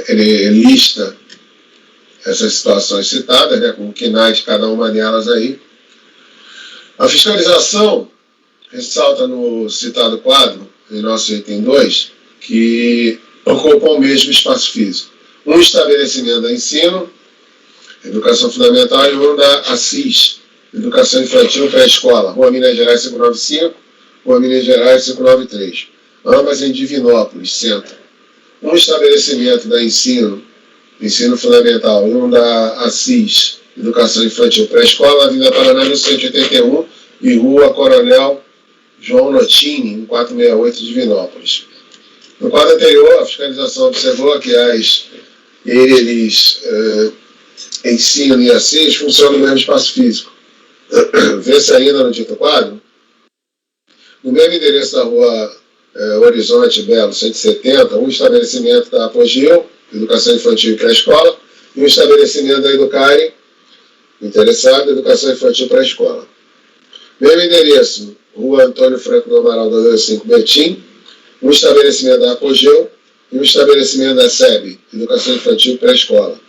ele lista essas situações citadas, né, com o CNAE de cada uma delas aí. A fiscalização ressalta no citado quadro, em nosso item 2, que ocupam o mesmo espaço físico. Um estabelecimento da ensino, educação fundamental, e um da Assis, educação infantil pré-escola, Rua Minas Gerais 595, Rua Minas Gerais 593, ambas em Divinópolis, centro. Um estabelecimento da ensino fundamental, e um da Assis, educação infantil pré-escola, Avenida Paraná 1181 e Rua Coronel João Notini, em 468, Divinópolis. No quadro anterior, a fiscalização observou que as ERELIs ensino e assis funcionam no mesmo espaço físico. Vê-se ainda no dito quadro, no mesmo endereço da rua Horizonte Belo 170, um estabelecimento da Apogeu, Educação Infantil e Pré-Escola, e um estabelecimento da Educare, interessado, Educação Infantil e Pré-Escola. Mesmo endereço, rua Antônio Franco do Amaral 205 Betim, um estabelecimento da Apogeu e um estabelecimento da SEB, Educação Infantil e Pré-Escola.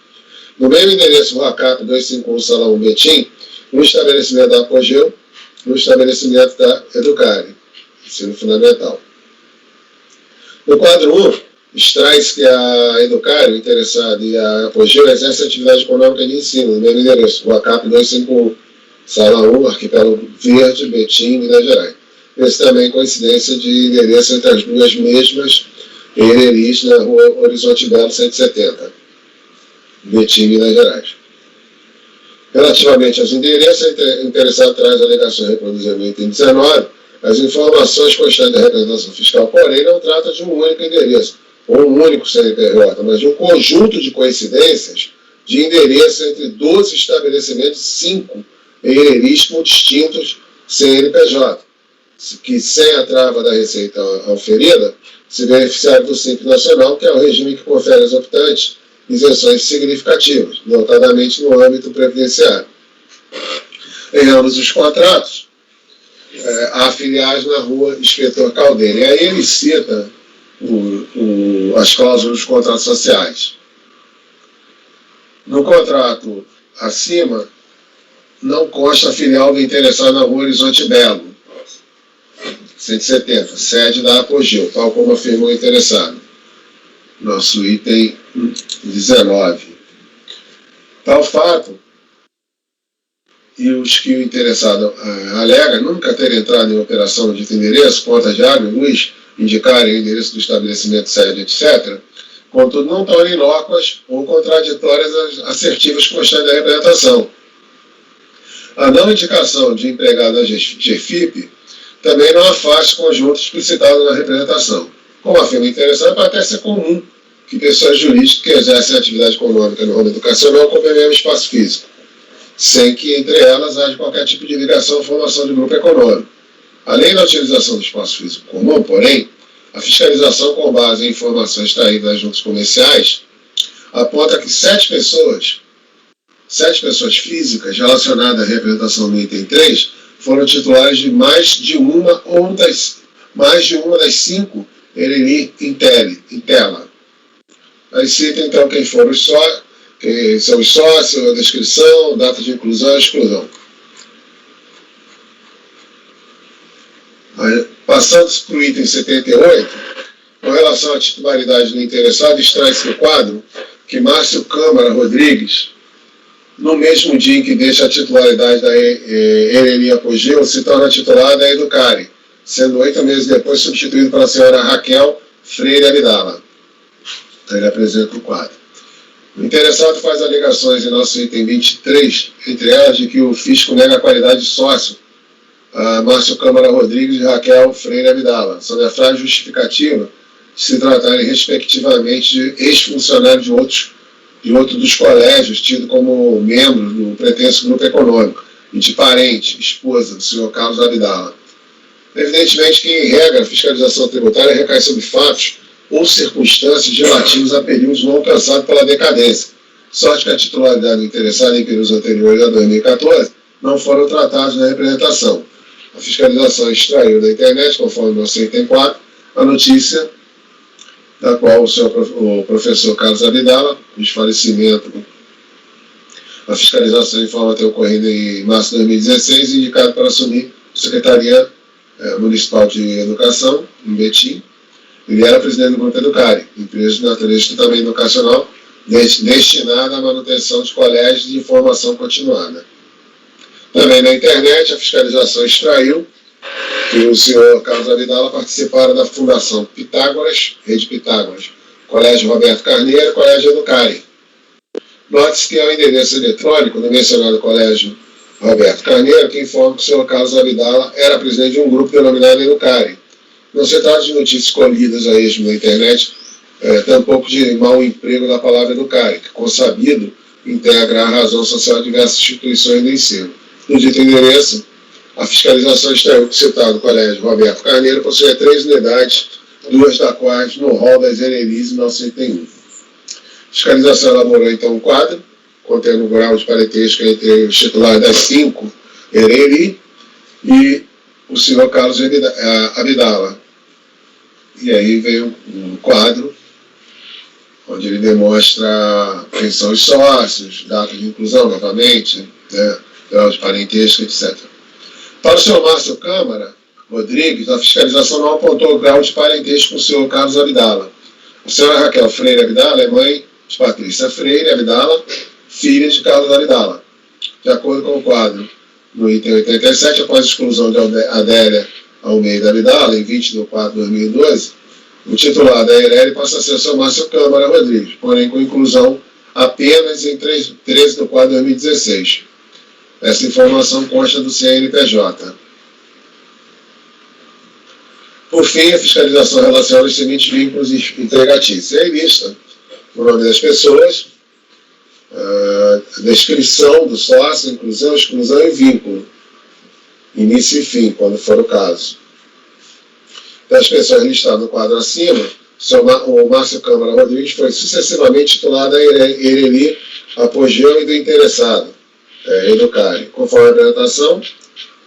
No mesmo endereço, rua Cap 251 Salão 1 Betim, um estabelecimento da Apogeu e um estabelecimento da Educare, ensino fundamental. No quadro 1, extrai-se que a Educare, o interessado, e a Apogeu exercem atividade econômica de ensino, no mesmo endereço, rua Cap 251 Salão 1, Arquipélago Verde, Betim, Minas Gerais. Esse também coincidência de endereço entre as duas mesmas ERELIs na rua Horizonte Belo 170, Betim, Minas Gerais. Relativamente aos endereços, o interessado traz alegações reproduzidas no item 19, as informações constantes da representação fiscal, porém, não trata de um único endereço, ou um único CNPJ, mas de um conjunto de coincidências de endereços entre 12 estabelecimentos e 5 ERELIs com distintos CNPJ, que, sem a trava da receita auferida, se beneficiaram do Simples Nacional, que é o regime que confere aos optantes isenções significativas, notadamente no âmbito previdenciário. Em ambos os contratos, há filiais na rua Inspetor Caldeira. E aí ele cita as cláusulas dos contratos sociais. No contrato acima, não consta a filial do interessado na rua Horizonte Belo, 170, sede da Apogeu, tal como afirmou o interessado. Nosso item 19. Tal fato, e os que o interessado alega nunca ter entrado em operação no dito endereço, conta de água e luz, indicarem o endereço do estabelecimento, sede, etc., contudo não estão inócuas ou contraditórias às assertivas constantes da representação. A não indicação de empregado da GFIP também não afasta o conjunto explicitado na representação. Como afirma o interessado, pode até ser comum que pessoas jurídicas que exercem atividade econômica no ramo educacional ocupem o mesmo espaço físico, sem que entre elas haja qualquer tipo de ligação ou formação de grupo econômico. Além da utilização do espaço físico comum, porém, a fiscalização com base em informações extraídas das juntas comerciais aponta que 7 pessoas físicas relacionadas à representação do item 3 foram titulares de mais de uma das 5 ERELI em tela. Aí cita então quem foram os sócios, quem são os sócios, a descrição, data de inclusão e exclusão. Aí, passando para o item 78, com relação à titularidade do interessado, extrai-se do quadro que Márcio Câmara Rodrigues, no mesmo dia em que deixa a titularidade da ERELI Apogeu, se torna titular da Educare, sendo 8 meses depois substituído pela senhora Raquel Freire Abdala. Então ele apresenta o quadro. O interessado faz alegações em nosso item 23, entre elas de que o fisco nega a qualidade de sócio a Márcio Câmara Rodrigues e Raquel Freire Abdala, sob a frase justificativa de se tratarem respectivamente de ex-funcionários de outro dos colégios, tido como membros do pretenso grupo econômico, e de parente, esposa do senhor Carlos Abdala. Evidentemente que, em regra, a fiscalização tributária recai sobre fatos ou circunstâncias relativos a períodos não alcançados pela decadência, sorte que a titularidade do interessado em períodos anteriores a 2014 não foram tratados na representação. A fiscalização extraiu da internet, conforme o nosso item 4, a notícia da qual o professor Carlos Abdala, cujo falecimento, a fiscalização informa ter ocorrido em março de 2016, indicado para assumir a Secretaria Municipal de Educação, em Betim. Ele era presidente do Grupo Educare, empresa de natureza também educacional, destinada à manutenção de colégios de formação continuada. Também na internet, a fiscalização extraiu que o senhor Carlos Abdala participara da Fundação Pitágoras, Rede Pitágoras, Colégio Roberto Carneiro e Colégio Educare. Note-se que é o endereço eletrônico do mencionado Colégio Roberto Carneiro que informa que o senhor Carlos Abdala era presidente de um grupo denominado Educare, Não se trata de notícias colhidas a esmo na internet, tampouco de mau emprego da palavra Educare, que, consabido, integra a razão social de diversas instituições do ensino. No dito endereço, a fiscalização extraiu que o citado Colégio Roberto Carneiro possui 3 unidades, 2 das quais no rol das ERELIs 1901. A fiscalização elaborou então um quadro, contendo o grau de parentesco entre os titulares das 5 ERELI e o senhor Carlos Abdala. E aí veio um quadro onde ele demonstra quem são os sócios, data de inclusão novamente, né, grau de parentesco, etc. Para o senhor Márcio Câmara Rodrigues, a fiscalização não apontou o grau de parentesco com o senhor Carlos Abdala. A senhora Raquel Freire Abdala é mãe de Patrícia Freire Abdala, filha de Carlos Abdala. De acordo com o quadro, no item 87, após a exclusão de Adélia Almeida Abdala, em 20 de 4 de 2012, o titular da ERELI passa a ser o senhor Márcio Câmara Rodrigues, porém com inclusão apenas em 13 de 4 de 2016. Essa informação consta do CNPJ. Por fim, a fiscalização relaciona os seguintes vínculos empregatícios. É lista o nome das pessoas, descrição do sócio, inclusão, exclusão e vínculo. Início e fim, quando for o caso. Das pessoas listadas no quadro acima, o Márcio Câmara Rodrigues foi sucessivamente titular da ERELI, Apogeu e do interessado, Educare. Conforme a apresentação,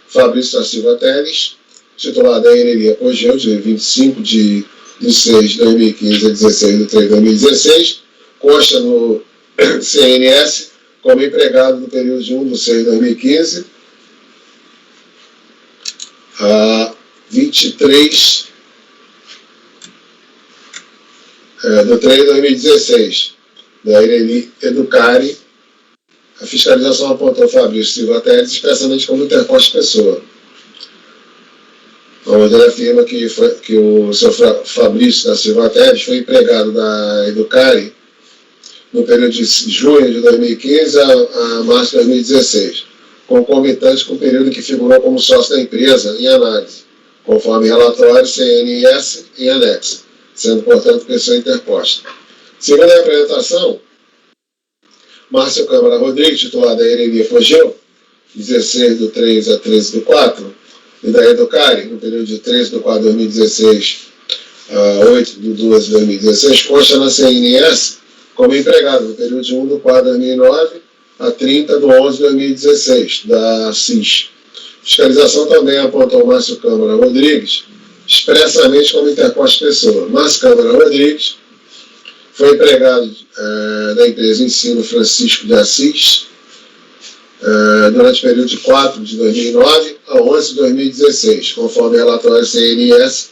Fabrício da Silva Teles, titular da ERELI Apogeu, de 25 de 6 de 2015 a 16 de 3 de 2016, consta no CNS como empregado do período de 1 de 6 de 2015 a 23 do 3 de 2016, da ERELI Educare. A fiscalização apontou Fabrício Silva Teles expressamente como interposta pessoa, onde ele afirma que o seu Fabrício da Silva Teles foi empregado da Educare no período de junho de 2015 a março de 2016, concomitante com o período que figurou como sócio da empresa em análise, conforme relatório CNS em anexo, sendo, portanto, pessoa interposta. Segundo a apresentação, Márcio Câmara Rodrigues, titular da ERELI Apogeu, 16 do 3 a 13 do 4, e da Educare, no período de 13 do 4 de 2016 a 8 do 12 de 2016, consta na CNS como empregado no período de 1 do 4 de 2009 a 30 do 11 de 2016, da CIS. Fiscalização também apontou Márcio Câmara Rodrigues expressamente como interposta pessoa. Márcio Câmara Rodrigues foi empregado da empresa Ensino Francisco de Assis durante o período de 4 de 2009 a 11 de 2016, conforme relatório CNS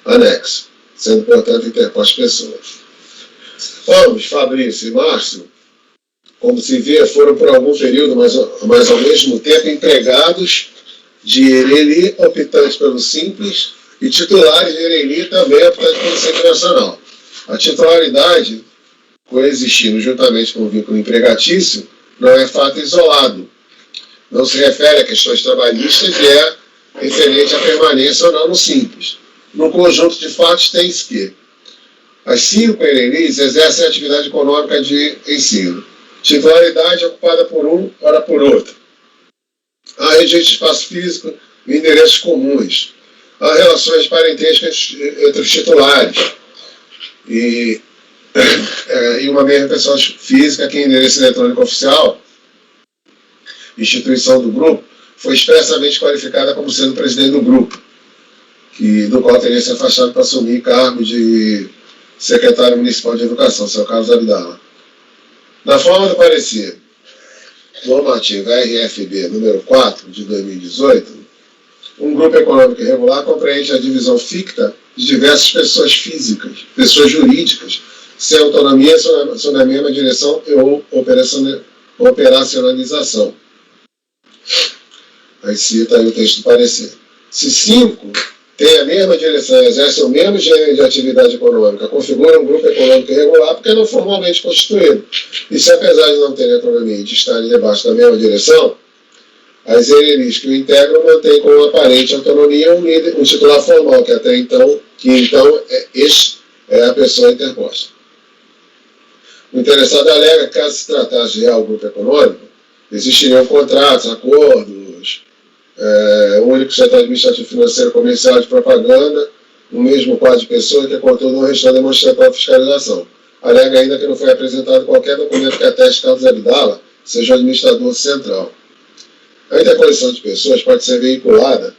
anexo, sendo, portanto, interposta pessoa. Ambos, Fabrício e Márcio, como se vê, foram por algum período, mas ao mesmo tempo empregados de ERELI, optantes pelo Simples, e titulares de ERELI também optantes pelo Simples Nacional. A titularidade, coexistindo juntamente com o vínculo empregatício, não é fato isolado. Não se refere a questões trabalhistas e é referente à permanência ou não no Simples. No conjunto de fatos, tem-se que as 5 ERELIs exercem a atividade econômica de ensino. Titularidade ocupada por um, ora por outro. Há registro de espaço físico e endereços comuns. Há relações parentescas entre os titulares. E uma mesma pessoa física que endereço eletrônico oficial, instituição do grupo, foi expressamente qualificada como sendo presidente do grupo, do qual teria se afastado para assumir cargo de secretário municipal de educação, seu Carlos Abdala. Na forma do parecer normativo RFB número 4 de 2018, um grupo econômico irregular compreende a divisão ficta de diversas pessoas físicas, pessoas jurídicas, sem autonomia sob a mesma direção ou operacionalização. Aí cita aí o texto do parecer. Se 5 têm a mesma direção e exercem o mesmo gênero de atividade econômica, configuram um grupo econômico irregular porque não formalmente constituído. E se, apesar de não terem autonomia e de estarem debaixo da mesma direção, As ERELIs que o integram mantêm com aparente autonomia um titular formal, este é a pessoa interposta. O interessado alega que, caso se tratasse de real grupo econômico, existiriam contratos, acordos, o único setor administrativo, financeiro, comercial, de propaganda, o mesmo quadro de pessoa que, contudo, não restou demonstratória fiscalização. Alega ainda que não foi apresentado qualquer documento que ateste que Carlos Abdala seja o administrador central. A interposição de pessoas pode ser veiculada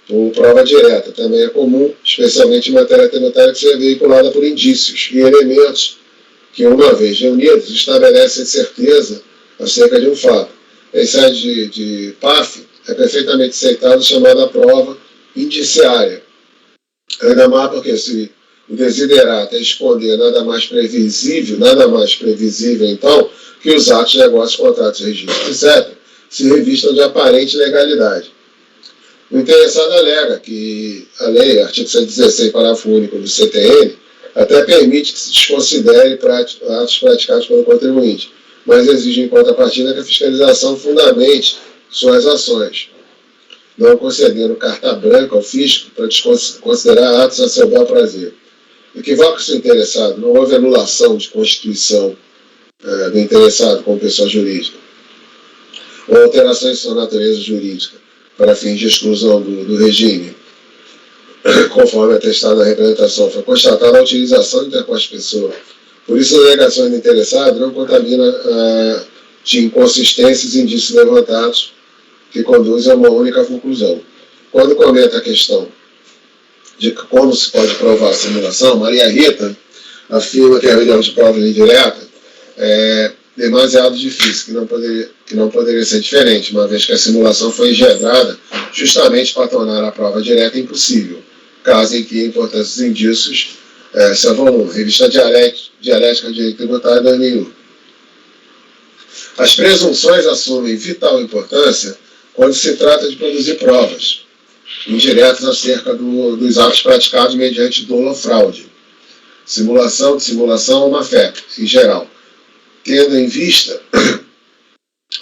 por prova direta. Também é comum, especialmente em matéria tributária, que seja veiculada por indícios e elementos que, uma vez reunidos, estabelecem certeza acerca de um fato. Em sede de PAF, é perfeitamente aceitável chamada prova indiciária. Ainda mais porque se o desiderato é esconder nada mais previsível, então, que os atos de negócios, contratos, registros, etc., se revistam de aparente legalidade. O interessado alega que a lei, artigo 116, parágrafo único do CTN, até permite que se desconsidere atos praticados pelo contribuinte, mas exige em contrapartida que a fiscalização fundamente suas ações, não concedendo carta branca ao fisco para desconsiderar atos a seu bel prazer. Equivoca-se o interessado, não houve anulação de constituição do interessado como pessoa jurídica, ou alterações de sua natureza jurídica para fins de exclusão do regime, conforme atestado na representação. Foi constatada a utilização de interposta pessoa. Por isso, a alegação do interessado não contamina de inconsistências e indícios levantados que conduzem a uma única conclusão. Quando comenta a questão de como se pode provar a simulação, Maria Rita afirma que a reunião de prova indireta é demasiado difícil, que não poderia ser diferente, uma vez que a simulação foi engendrada justamente para tornar a prova direta impossível, caso em que importantes indícios se volume. Revista Dialética de Direito Tributário, 2001. As presunções assumem vital importância quando se trata de produzir provas indiretas acerca dos atos praticados mediante dolo ou fraude, simulação, dissimulação ou má-fé, em geral, tendo em vista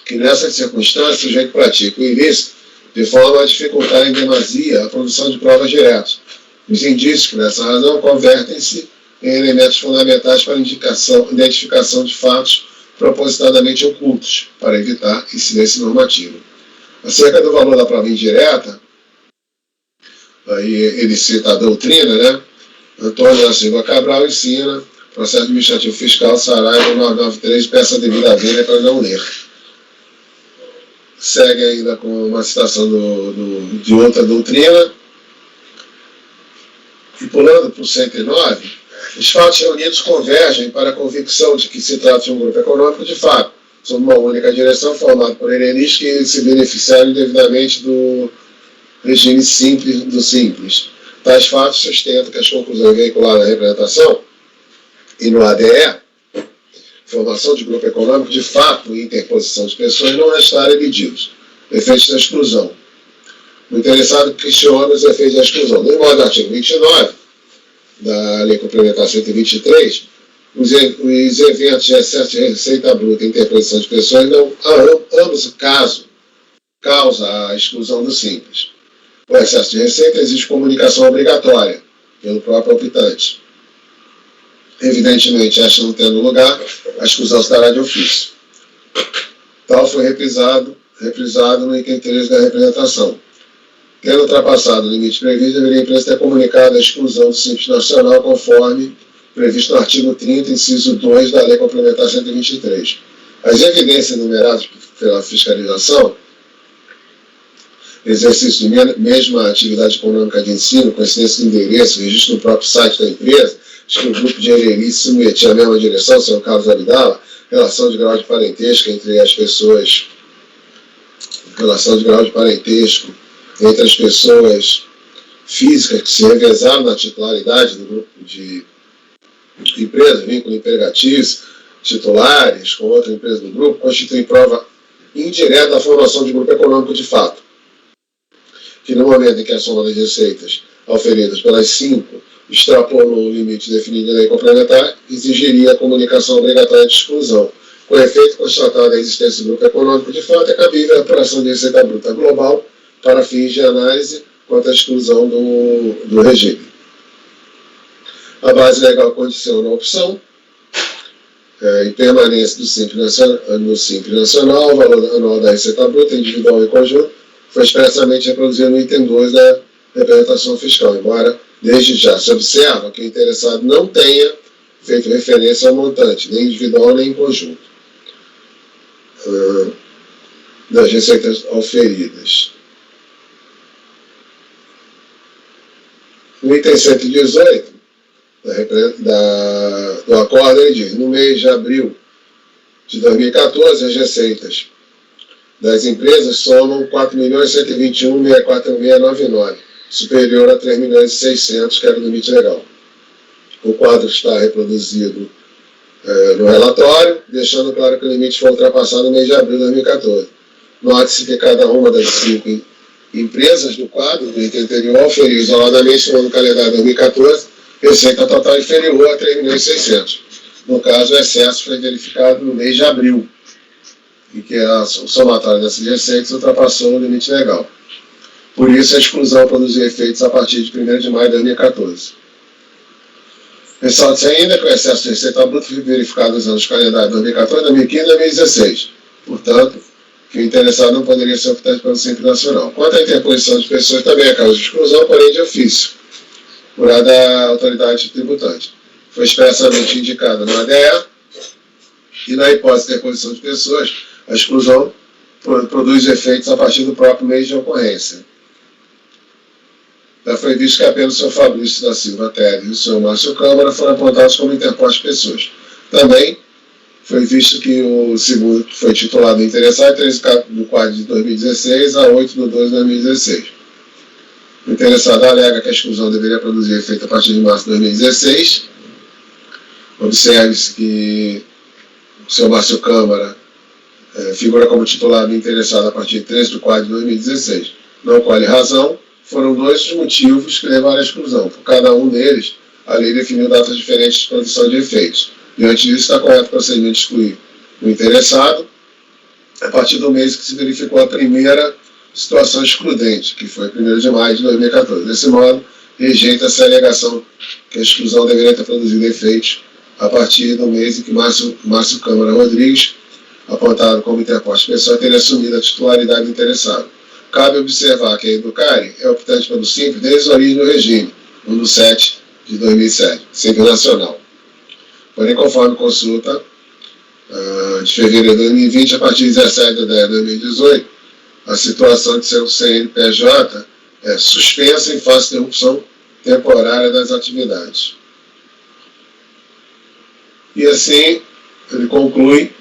que nessas circunstâncias o sujeito pratica o ilícito de forma a dificultar em demasia a produção de provas diretas. Os indícios, por essa razão, convertem-se em elementos fundamentais para identificação de fatos propositadamente ocultos, para evitar incidência normativa. Acerca do valor da prova indireta, aí ele cita a doutrina, né? Antônio da Silva Cabral ensina, processo administrativo fiscal, Saraiva 993, peça devida à vênia para não ler. Segue ainda com uma citação de outra doutrina. E pulando para o 109, os fatos reunidos convergem para a convicção de que se trata de um grupo econômico de fato, sob uma única direção formada por ERELIs que se beneficiaram devidamente do regime simples. Tais fatos sustentam que as conclusões veiculadas na representação e no ADE, formação de grupo econômico de fato e interposição de pessoas, não restarem elididos. Efeitos da exclusão. O interessado questiona os efeitos da exclusão. No modo do artigo 29 da Lei Complementar 123, os eventos de excesso de receita bruta e interposição de pessoas, ambos o caso, causa a exclusão do simples. O excesso de receita exige comunicação obrigatória pelo próprio optante. Evidentemente, esta não tendo lugar, a exclusão se dará de ofício. Tal foi reprisado no item 13 da representação. Tendo ultrapassado o limite previsto, deveria a empresa ter comunicado a exclusão do Simples Nacional, conforme previsto no artigo 30, inciso 2 da Lei Complementar 123. As evidências enumeradas pela fiscalização, exercício de mesma atividade econômica de ensino, coincidência de endereço, registro no próprio site da empresa, que o grupo de ERELIs se metia à mesma direção, Sr. Carlos Abdala, relação de grau de parentesco entre as pessoas, entre as pessoas físicas que se revezaram na titularidade do grupo de empresas, vínculo empregatício, titulares com outra empresa do grupo, constituem prova indireta da formação de grupo econômico de fato, que no momento em que a soma das receitas auferidas pelas 5 extrapolou o limite definido na lei complementar, exigiria a comunicação obrigatória de exclusão, Com efeito constatado a existência do grupo econômico de fato, é cabível a apuração de receita bruta global para fins de análise quanto à exclusão do regime. A base legal condiciona a opção em permanência no Simples Nacional, o valor anual da receita bruta individual e conjunto foi expressamente reproduzido no item 2 da representação fiscal, embora desde já se observa que o interessado não tenha feito referência ao montante, nem individual nem em conjunto, das receitas auferidas. No item 118 do acordo, ele diz: no mês de abril de 2014, as receitas das empresas somam 4.121.64699, superior a 3.600.000, que era o limite legal. O quadro está reproduzido no relatório, deixando claro que o limite foi ultrapassado no mês de abril de 2014. Note-se que cada uma das 5 empresas do quadro do item anterior auferiu isoladamente no ano calendário 2014 receita total inferior a 3.600.000. No caso, o excesso foi verificado no mês de abril, e que o somatório dessas receitas ultrapassou o limite legal. Por isso, a exclusão produziu efeitos a partir de 1º de maio de 2014. Ressalta-se ainda que o excesso de receita bruta foi verificado nos anos calendário 2014, 2015 e 2016. Portanto, que o interessado não poderia ser optado pelo Simples Nacional. Quanto à interposição de pessoas, também é causa de exclusão, porém de ofício, por a da autoridade tributante. Foi expressamente indicada no ADE, e na hipótese de interposição de pessoas, a exclusão produz efeitos a partir do próprio mês de ocorrência. Já foi visto que apenas o senhor Fabrício da Silva Teles e o senhor Márcio Câmara foram apontados como interpostas pessoas. Também foi visto que o segundo que foi titulado interessado, 13 do quadro de 2016 a 8 de 2 de 2016. O interessado alega que a exclusão deveria produzir efeito a partir de março de 2016. Observe-se que o senhor Márcio Câmara figura como titulado interessado a partir de 13 do quadro de 2016. Não colhe razão. Foram 2 os motivos que levaram à exclusão. Por cada um deles, a lei definiu datas diferentes de produção de efeitos. Diante disso, está correto o procedimento de excluir o interessado a partir do mês que se verificou a primeira situação excludente, que foi 1º de maio de 2014. Desse modo, rejeita-se a alegação que a exclusão deveria ter produzido efeitos a partir do mês em que Márcio Câmara Rodrigues, apontado como interposta pessoa, teria assumido a titularidade do interessado. Cabe observar que a Educare é optante pelo Simples desde a origem do regime, 1 de 7 de 2007, Simples Nacional. Porém, conforme consulta de fevereiro de 2020, a partir de 17 de 10 de 2018, a situação de seu CNPJ é suspensa em face de interrupção temporária das atividades. E assim, ele conclui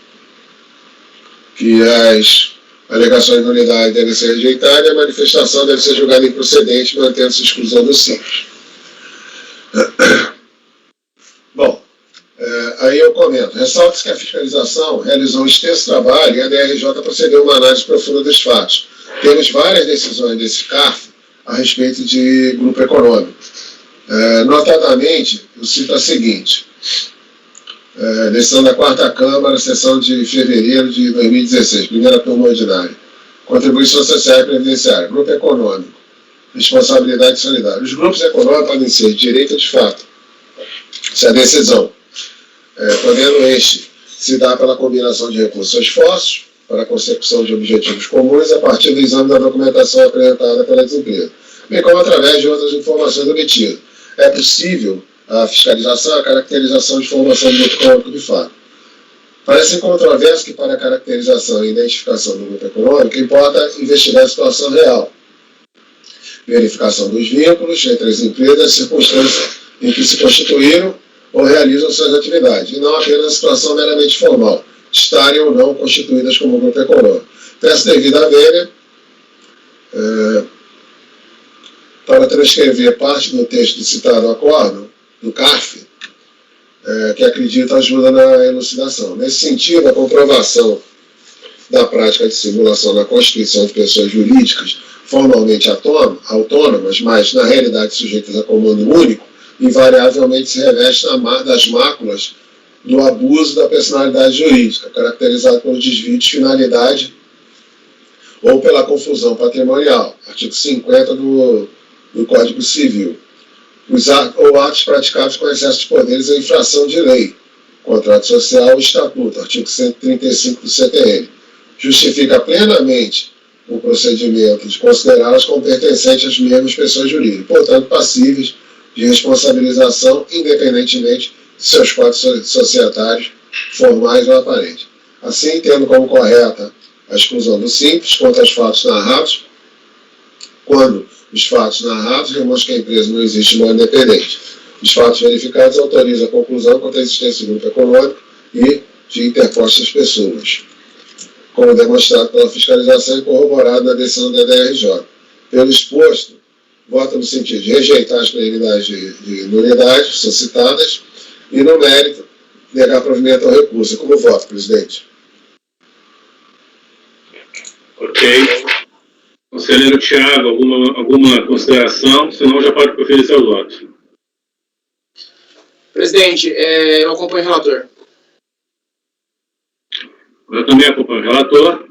que as alegações de nulidade devem ser rejeitadas e a manifestação deve ser julgada improcedente, mantendo-se a exclusão do Simples. Bom, aí eu comento. Ressalta-se que a fiscalização realizou um extenso trabalho e a DRJ procedeu a uma análise profunda dos fatos. Temos várias decisões desse CARF a respeito de grupo econômico. Notadamente, eu cito a seguinte. Decisão da 4ª Câmara, sessão de fevereiro de 2016, primeira turma ordinária. Contribuição social e previdenciária, grupo econômico, responsabilidade solidária. Os grupos econômicos podem ser de direito ou de fato. Se a decisão, podendo este se dar pela combinação de recursos ou esforços para a consecução de objetivos comuns a partir do exame da documentação apresentada pelas empresas, bem como através de outras informações obtidas. É possível a fiscalização, a caracterização de formação do grupo econômico de fato. Parece incontroverso que para a caracterização e identificação do grupo econômico importa investigar a situação real, verificação dos vínculos entre as empresas e as circunstâncias em que se constituíram ou realizam suas atividades, e não apenas a situação meramente formal, de estarem ou não constituídas como grupo econômico. Peço devida a vênia para transcrever parte do texto do citado acordo, do CARF, que acredito ajuda na elucidação. Nesse sentido, a comprovação da prática de simulação na constituição de pessoas jurídicas formalmente autônomas, mas na realidade sujeitas a comando único, invariavelmente se reveste das máculas do abuso da personalidade jurídica, caracterizado pelo desvio de finalidade ou pela confusão patrimonial, artigo 50 do Código Civil, ou atos praticados com excesso de poderes em infração de lei, contrato social ou estatuto, artigo 135 do CTN, justifica plenamente o procedimento de considerá-las como pertencentes às mesmas pessoas jurídicas, portanto passíveis de responsabilização independentemente de seus fatos societários, formais ou aparentes. Assim, tendo como correta a exclusão do simples quanto aos fatos narrados, quando os fatos narrados demonstram que a empresa não existe de modo independente. Os fatos verificados autorizam a conclusão quanto à existência de grupo econômico e de interpostas pessoas, como demonstrado pela fiscalização e corroborado na decisão da DRJ. Pelo exposto, vota no sentido de rejeitar as preliminares de nulidade suscitadas e, no mérito, negar provimento ao recurso. Como voto, presidente? Ok. Conselheiro Thiago, alguma consideração? Senão já pode proferir seu voto. Presidente, eu acompanho o relator. Eu também acompanho o relator.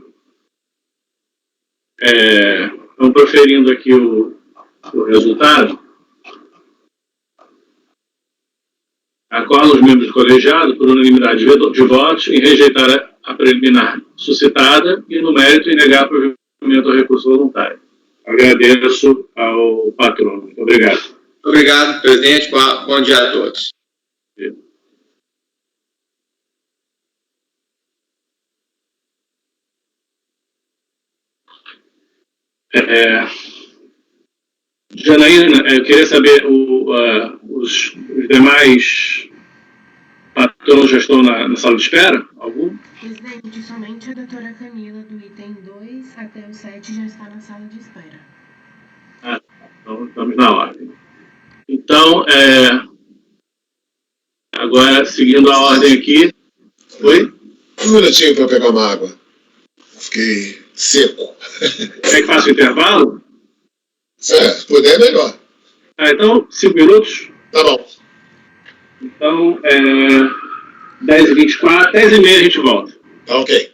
Estão proferindo aqui o resultado. Acordo os membros do colegiado, por unanimidade de votos, em rejeitar a preliminar suscitada e, no mérito, em negar provimento ao recurso voluntário. Agradeço ao patrono. Muito obrigado. Obrigado, presidente. Bom dia a todos. Janaína, eu queria saber, os demais patrões já estão na sala de espera? Algum? Presidente, somente a doutora Camila, do item 2 até o 7, já está na sala de espera. Então estamos na ordem. Então, agora, seguindo a ordem aqui. Oi? Um minutinho para eu pegar uma água. Fiquei seco. Quer que faça o intervalo? Se puder, melhor. Então, 5 minutos. Tá bom. Então, 10h24, 10h30 a gente volta. Tá ok.